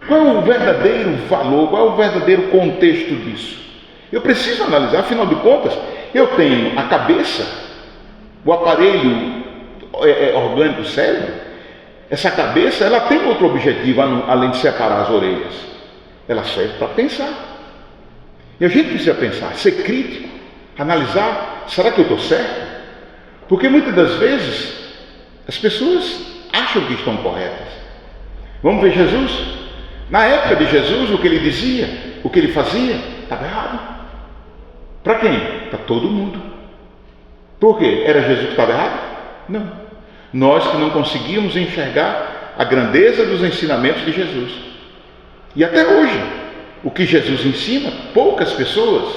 Qual é o verdadeiro valor, qual é o verdadeiro contexto disso? Eu preciso analisar, afinal de contas, eu tenho a cabeça, o aparelho orgânico do cérebro. Essa cabeça, ela tem outro objetivo, além de separar as orelhas. Ela serve para pensar. E a gente precisa pensar, ser crítico, analisar, será que eu estou certo? Porque muitas das vezes as pessoas acham que estão corretas. Vamos ver Jesus? Na época de Jesus, o que ele dizia, o que ele fazia, estava errado. Para quem? Para todo mundo. Por quê? Era Jesus que estava errado? Não. Nós que não conseguíamos enxergar a grandeza dos ensinamentos de Jesus. E até hoje, o que Jesus ensina, poucas pessoas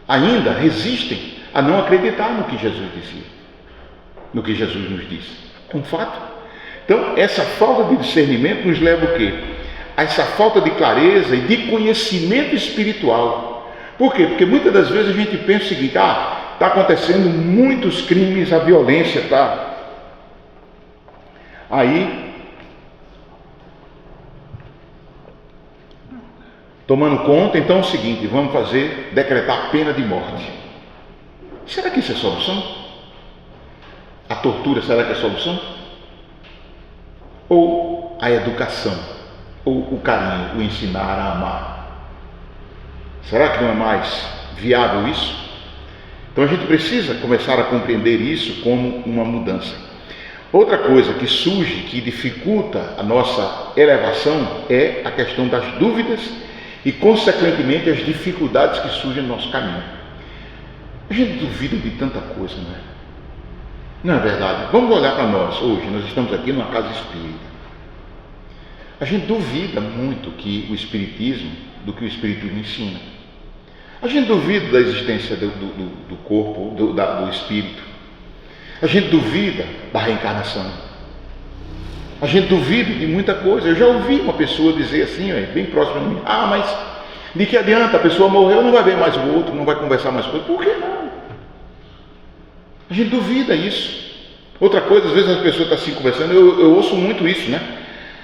ainda resistem a não acreditar no que Jesus dizia, no que Jesus nos disse. É um fato. Então, essa falta de discernimento nos leva o quê? A essa falta de clareza e de conhecimento espiritual. Por quê? Porque muitas das vezes a gente pensa o seguinte, está acontecendo muitos crimes, a violência está aí tomando conta. Então é o seguinte, vamos decretar pena de morte. Será que isso é solução? A tortura, será que é solução? Ou a educação, ou o carinho, o ensinar a amar? Será que não é mais viável isso? Então a gente precisa começar a compreender isso como uma mudança. Outra coisa que surge, que dificulta a nossa elevação, é a questão das dúvidas e, consequentemente, as dificuldades que surgem no nosso caminho. A gente duvida de tanta coisa, não é? Não é verdade? Vamos olhar para nós hoje, nós estamos aqui numa casa espírita. A gente duvida muito do que o Espiritismo ensina. A gente duvida da existência do corpo, do espírito. A gente duvida da reencarnação. A gente duvida de muita coisa. Eu já ouvi uma pessoa dizer assim, bem próximo de mim, mas de que adianta? A pessoa morreu, não vai ver mais o outro, não vai conversar mais com ele. Por que não? A gente duvida isso. Outra coisa, às vezes as pessoas estão assim conversando, eu ouço muito isso, né?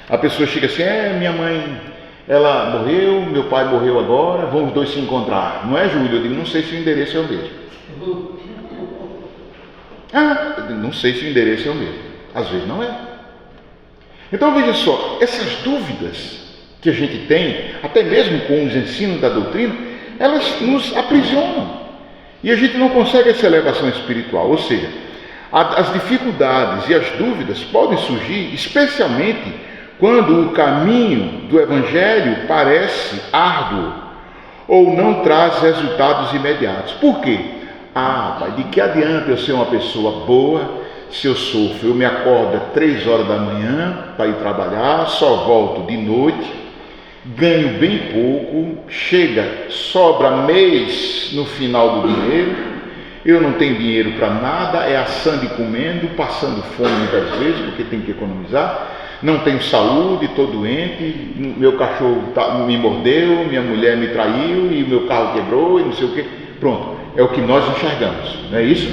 A pessoa chega assim, minha mãe, ela morreu, meu pai morreu agora, vamos os dois se encontrar. Não é, Júlio? Eu digo, não sei se o endereço é o mesmo. Não sei se o endereço é o mesmo. Às vezes não é. Então veja só, essas dúvidas que a gente tem, até mesmo com os ensinos da doutrina, elas nos aprisionam. E a gente não consegue essa elevação espiritual, ou seja, as dificuldades e as dúvidas podem surgir, especialmente quando o caminho do Evangelho parece árduo ou não traz resultados imediatos. Por quê? Pai, de que adianta eu ser uma pessoa boa se eu sofro? Eu me acordo às 3 horas da manhã para ir trabalhar, só volto de noite, ganho bem pouco, sobra mês no final do dinheiro, eu não tenho dinheiro para nada, é assando e comendo, passando fome muitas vezes, porque tem que economizar, não tenho saúde, estou doente, meu cachorro me mordeu, minha mulher me traiu, e meu carro quebrou, e não sei o quê. Pronto, é o que nós enxergamos, não é isso?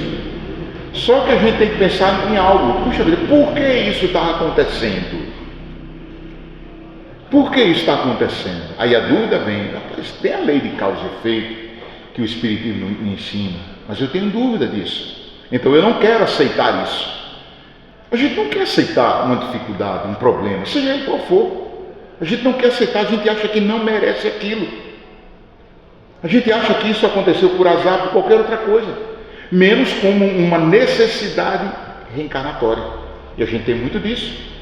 Só que a gente tem que pensar em algo. Puxa vida, por que isso está acontecendo? Por que isso está acontecendo? Aí a dúvida vem, tem a lei de causa e efeito que o Espiritismo me ensina, mas eu tenho dúvida disso. Então eu não quero aceitar isso. A gente não quer aceitar uma dificuldade, um problema, seja ele qual for. A gente não quer aceitar, a gente acha que não merece aquilo. A gente acha que isso aconteceu por azar, por qualquer outra coisa, menos como uma necessidade reencarnatória. E a gente tem muito disso.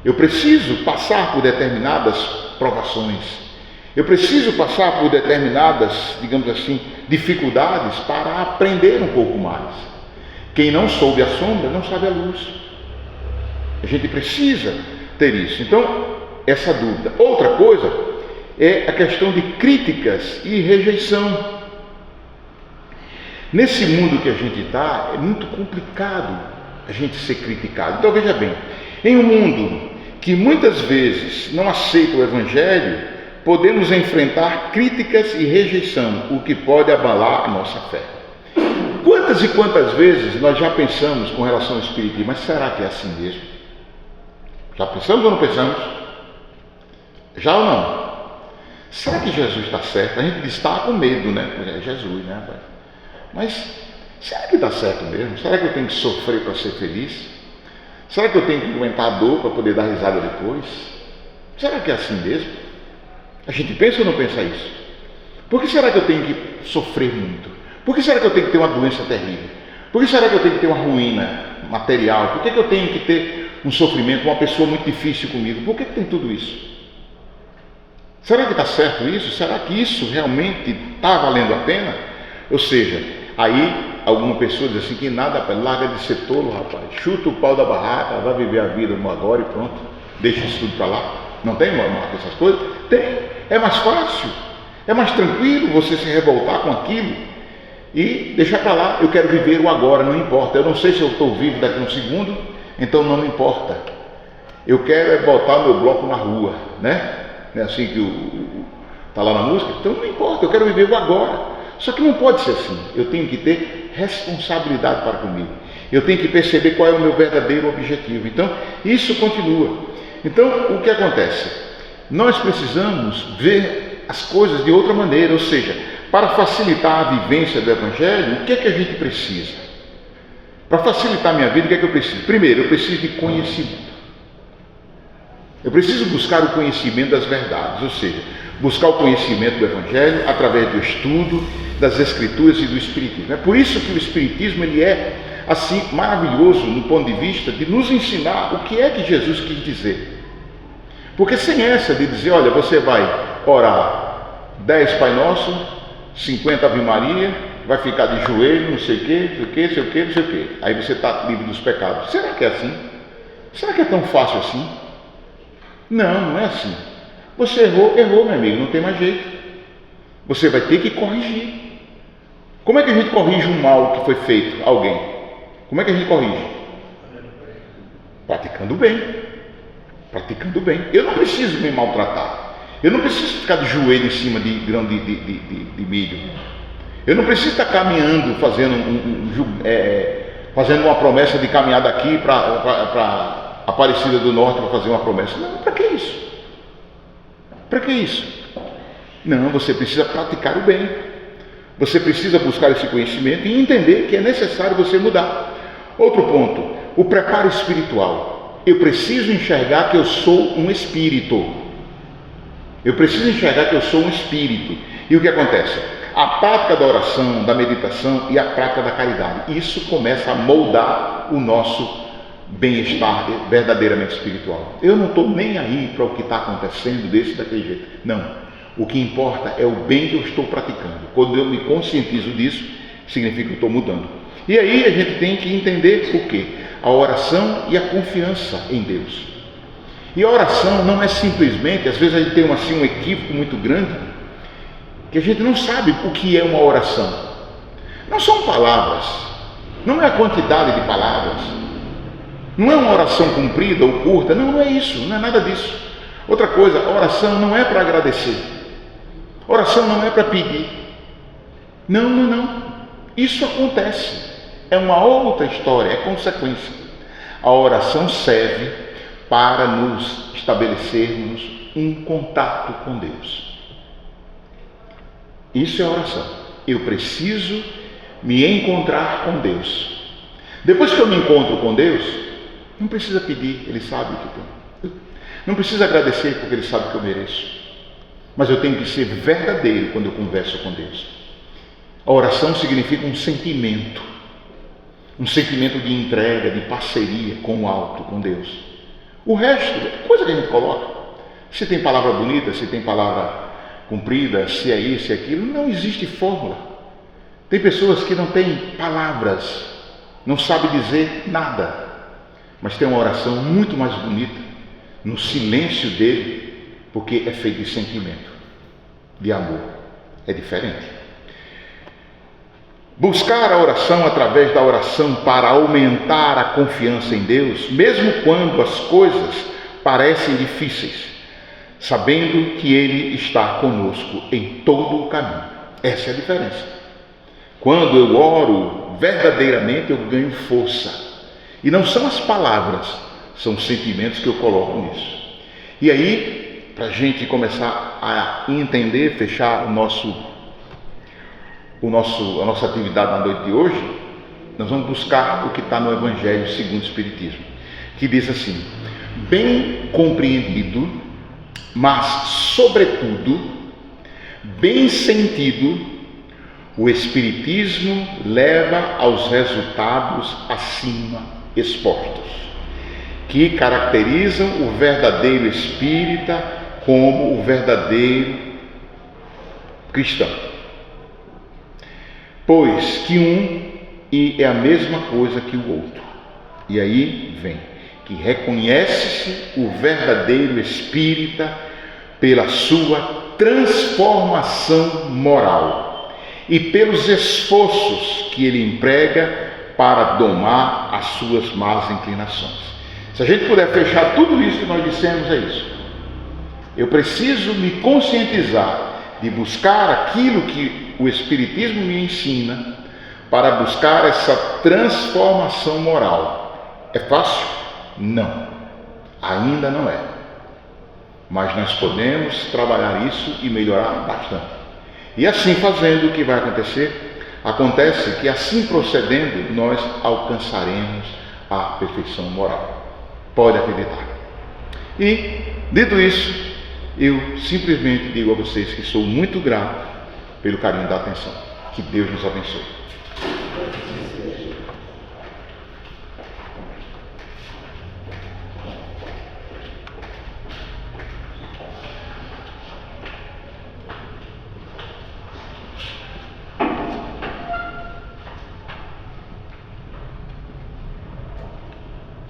Eu preciso passar por determinadas provações. Eu preciso passar por determinadas, digamos assim, dificuldades para aprender um pouco mais. Quem não soube a sombra não sabe a luz. A gente precisa ter isso. Então, essa dúvida. Outra coisa é a questão de críticas e rejeição. Nesse mundo que a gente está, é muito complicado a gente ser criticado. Então veja bem, em um mundo que muitas vezes não aceita o Evangelho, podemos enfrentar críticas e rejeição, o que pode abalar a nossa fé. Quantas e quantas vezes nós já pensamos com relação ao Espiritismo, mas será que é assim mesmo? Já pensamos ou não pensamos? Já ou não? Será que Jesus está certo? A gente está com medo, né? É Jesus, né, rapaz? Mas será que está certo mesmo? Será que eu tenho que sofrer para ser feliz? Será que eu tenho que aguentar a dor para poder dar risada depois? Será que é assim mesmo? A gente pensa ou não pensa isso? Por que será que eu tenho que sofrer muito? Por que será que eu tenho que ter uma doença terrível? Por que será que eu tenho que ter uma ruína material? Por que eu tenho que ter um sofrimento, uma pessoa muito difícil comigo? Por que tem tudo isso? Será que está certo isso? Será que isso realmente está valendo a pena? Ou seja, aí alguma pessoa diz assim que nada, larga de ser tolo, rapaz, chuta o pau da barraca, vai viver a vida agora e pronto, deixa isso tudo para lá. Não tem essas coisas? Tem, é mais fácil, é mais tranquilo você se revoltar com aquilo e deixar para lá. Eu quero viver o agora, não importa, eu não sei se eu estou vivo daqui a um segundo, então não me importa. Eu quero botar o meu bloco na rua, né? Não é assim que está lá na música? Então não importa, eu quero viver o agora. Só que não pode ser assim. Eu tenho que ter responsabilidade para comigo. Eu tenho que perceber qual é o meu verdadeiro objetivo. Então, isso continua. Então, o que acontece? Nós precisamos ver as coisas de outra maneira, ou seja, para facilitar a vivência do Evangelho, o que é que a gente precisa? Para facilitar a minha vida, o que é que eu preciso? Primeiro, eu preciso de conhecimento. Eu preciso buscar o conhecimento das verdades, ou seja, buscar o conhecimento do Evangelho através do estudo das Escrituras e do Espiritismo. É por isso que o Espiritismo ele é assim maravilhoso no ponto de vista de nos ensinar o que é que Jesus quis dizer. Porque sem essa de dizer, olha, você vai orar 10 Pai Nosso, 50 Ave Maria, vai ficar de joelho, não sei o quê, não sei o quê, não sei o quê, não sei o quê. Aí você está livre dos pecados. Será que é assim? Será que é tão fácil assim? Não, não é assim. Você errou, meu amigo, não tem mais jeito. Você vai ter que corrigir. Como é que a gente corrige um mal que foi feito a alguém? Como é que a gente corrige? Praticando bem. Praticando bem. Eu não preciso me maltratar. Eu não preciso ficar de joelho em cima de grão de milho. Eu não preciso estar caminhando, fazendo uma promessa de caminhar daqui para Aparecida do Norte para fazer uma promessa. Não, para que isso? Para que isso? Não, você precisa praticar o bem. Você precisa buscar esse conhecimento e entender que é necessário você mudar. Outro ponto, o preparo espiritual. Eu preciso enxergar que eu sou um espírito. Eu preciso enxergar que eu sou um espírito. E o que acontece? a prática da oração, da meditação e a prática da caridade. Isso começa a moldar o nosso bem-estar verdadeiramente espiritual. Eu não estou nem aí para o que está acontecendo desse daquele jeito. Não. O que importa é o bem que eu estou praticando. Quando eu me conscientizo disso, significa que eu estou mudando. E aí a gente tem que entender o quê? A oração e a confiança em Deus. E a oração não é simplesmente, às vezes a gente tem um equívoco muito grande, que a gente não sabe o que é uma oração. Não são palavras, não é a quantidade de palavras, não é uma oração comprida ou curta, não é isso, não é nada disso. Outra coisa, a oração não é para agradecer, a oração não é para pedir, não, isso acontece, é uma outra história, é consequência. A oração serve para nos estabelecermos um contato com Deus. Isso é oração. Eu preciso me encontrar com Deus. Depois que eu me encontro com Deus, não precisa pedir, Ele sabe o que tem. Não precisa agradecer, porque Ele sabe o que eu mereço. Mas eu tenho que ser verdadeiro quando eu converso com Deus. A oração significa um sentimento de entrega, de parceria com o alto, com Deus. O resto é coisa que a gente coloca. Se tem palavra bonita, se tem palavra cumprida, se é isso, se é aquilo, não existe fórmula. Tem pessoas que não têm palavras, não sabem dizer nada, mas tem uma oração muito mais bonita no silêncio dele, porque é feito de sentimento, de amor. É diferente. Buscar a oração através da oração para aumentar a confiança em Deus, mesmo quando as coisas parecem difíceis, sabendo que Ele está conosco em todo o caminho. Essa é a diferença. Quando eu oro verdadeiramente, eu ganho força. E não são as palavras, são os sentimentos que eu coloco nisso. E aí, para a gente começar a entender, fechar a nossa atividade na noite de hoje, nós vamos buscar o que está no Evangelho segundo o Espiritismo, que diz assim: bem compreendido, mas sobretudo bem sentido, o Espiritismo leva aos resultados acima expostos, que caracterizam o verdadeiro espírita como o verdadeiro cristão. Pois que um é a mesma coisa que o outro. E aí vem que reconhece-se o verdadeiro espírita pela sua transformação moral e pelos esforços que ele emprega para domar as suas más inclinações. Se a gente puder fechar tudo isso que nós dissemos, é isso. Eu preciso me conscientizar de buscar aquilo que o Espiritismo me ensina para buscar essa transformação moral. É fácil? Não. Ainda não é. Mas nós podemos trabalhar isso e melhorar bastante. E assim fazendo, o que vai acontecer? Acontece que assim procedendo, nós alcançaremos a perfeição moral. Pode acreditar. E, dito isso, eu simplesmente digo a vocês que sou muito grato pelo carinho da atenção. Que Deus nos abençoe.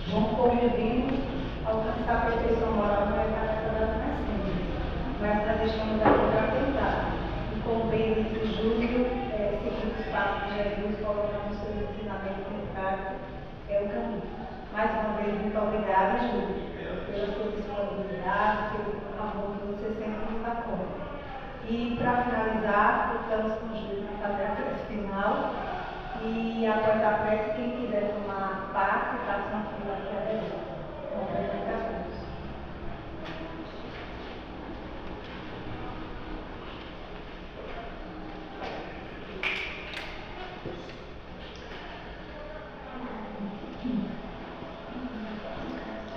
Bom, como vimos, alcançar a perfeição moral não é tarefa das nações, mas nós deixamos da para tentar. E como bem disse Júlio, seguindo os passos de Jesus, colocando seu ensinamento em prática, é o caminho. Mais uma vez, muito obrigada, Júlio, pela sua disponibilidade, pelo amor que você sempre nos acolhe. E para finalizar, estamos com o Júlio para fazer a prece final. E após a prece, quem quiser tomar parte, faça uma fila aqui a Deus.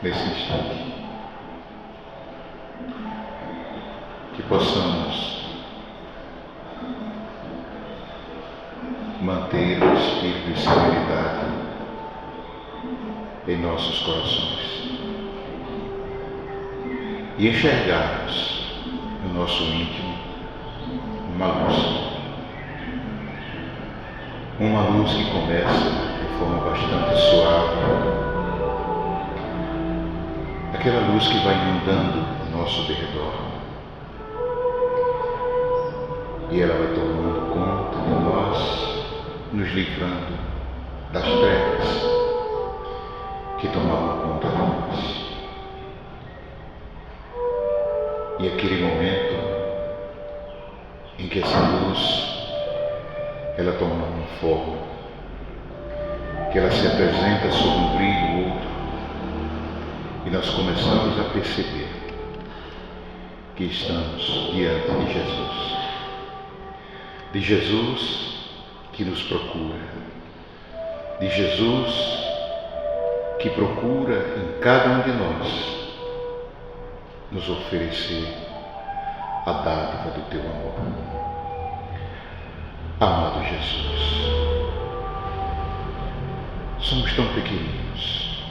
Nesse instante, que possamos manter o espírito de serenidade em nossos corações e enxergarmos no nosso íntimo uma luz que começa de forma bastante suave, aquela luz que vai inundando o nosso derredor, e ela vai tomando conta de nós, nos livrando das trevas que tomavam conta de nós. E aquele momento em que essa luz ela toma uma forma, que ela se apresenta sob um brilho outro, e nós começamos a perceber que estamos diante de Jesus que nos procura, de Jesus que procura em cada um de nós nos oferecer a dádiva do teu amor. Amado Jesus, somos tão pequeninos,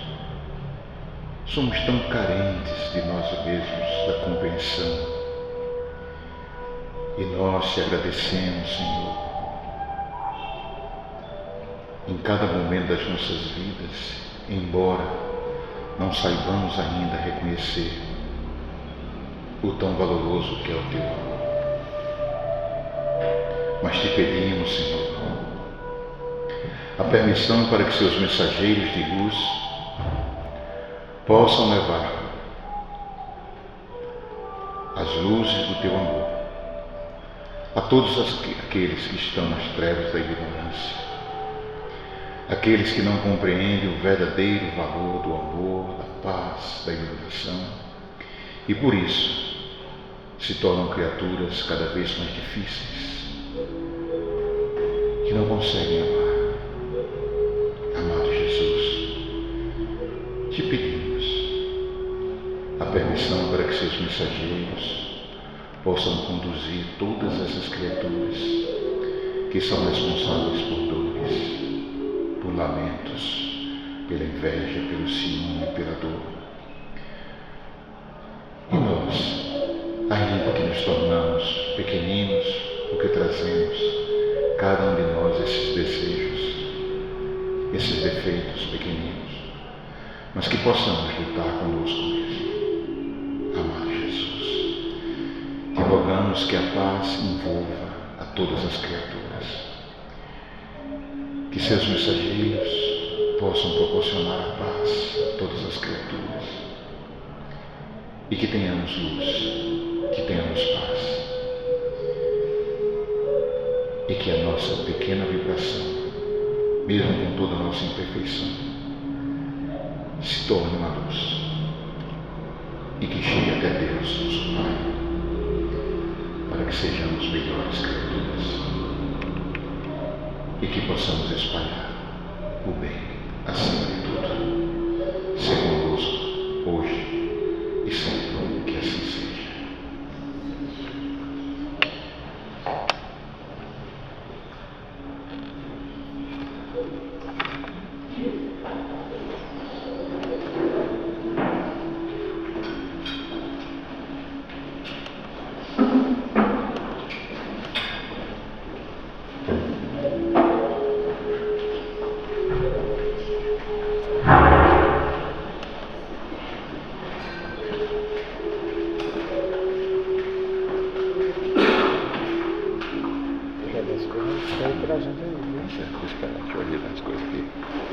somos tão carentes de nós mesmos, da compreensão, e nós te agradecemos, Senhor, em cada momento das nossas vidas, embora não saibamos ainda reconhecer o tão valoroso que é o teu amor. Mas te pedimos, Senhor, a permissão para que seus mensageiros de luz possam levar as luzes do teu amor a todos aqueles que estão nas trevas da ignorância, aqueles que não compreendem o verdadeiro valor do amor, da paz, da iluminação, e por isso se tornam criaturas cada vez mais difíceis, que não conseguem amar. Amado Jesus, te pedimos a permissão para que seus mensageiros possam conduzir todas essas criaturas que são responsáveis por dores, por lamentos, pela inveja, pelo ciúme, pela dor. E nós, ainda que nos tornamos pequeninos, porque trazemos cada um de nós esses desejos, esses defeitos pequeninos, mas que possamos lutar conosco mesmo. Amado Jesus, te rogamos que a paz envolva a todas as criaturas, que seus mensageiros possam proporcionar a paz a todas as criaturas, e que tenhamos luz, que tenhamos paz, e que a nossa pequena vibração, mesmo com toda a nossa imperfeição, se torne uma luz, e que chegue até Deus, nosso Pai, para que sejamos melhores criaturas, e que possamos espalhar o bem acima de tudo. Ser conosco hoje e sempre, que assim seja. Deixa eu esperar, deixa eu olhar as coisas aqui.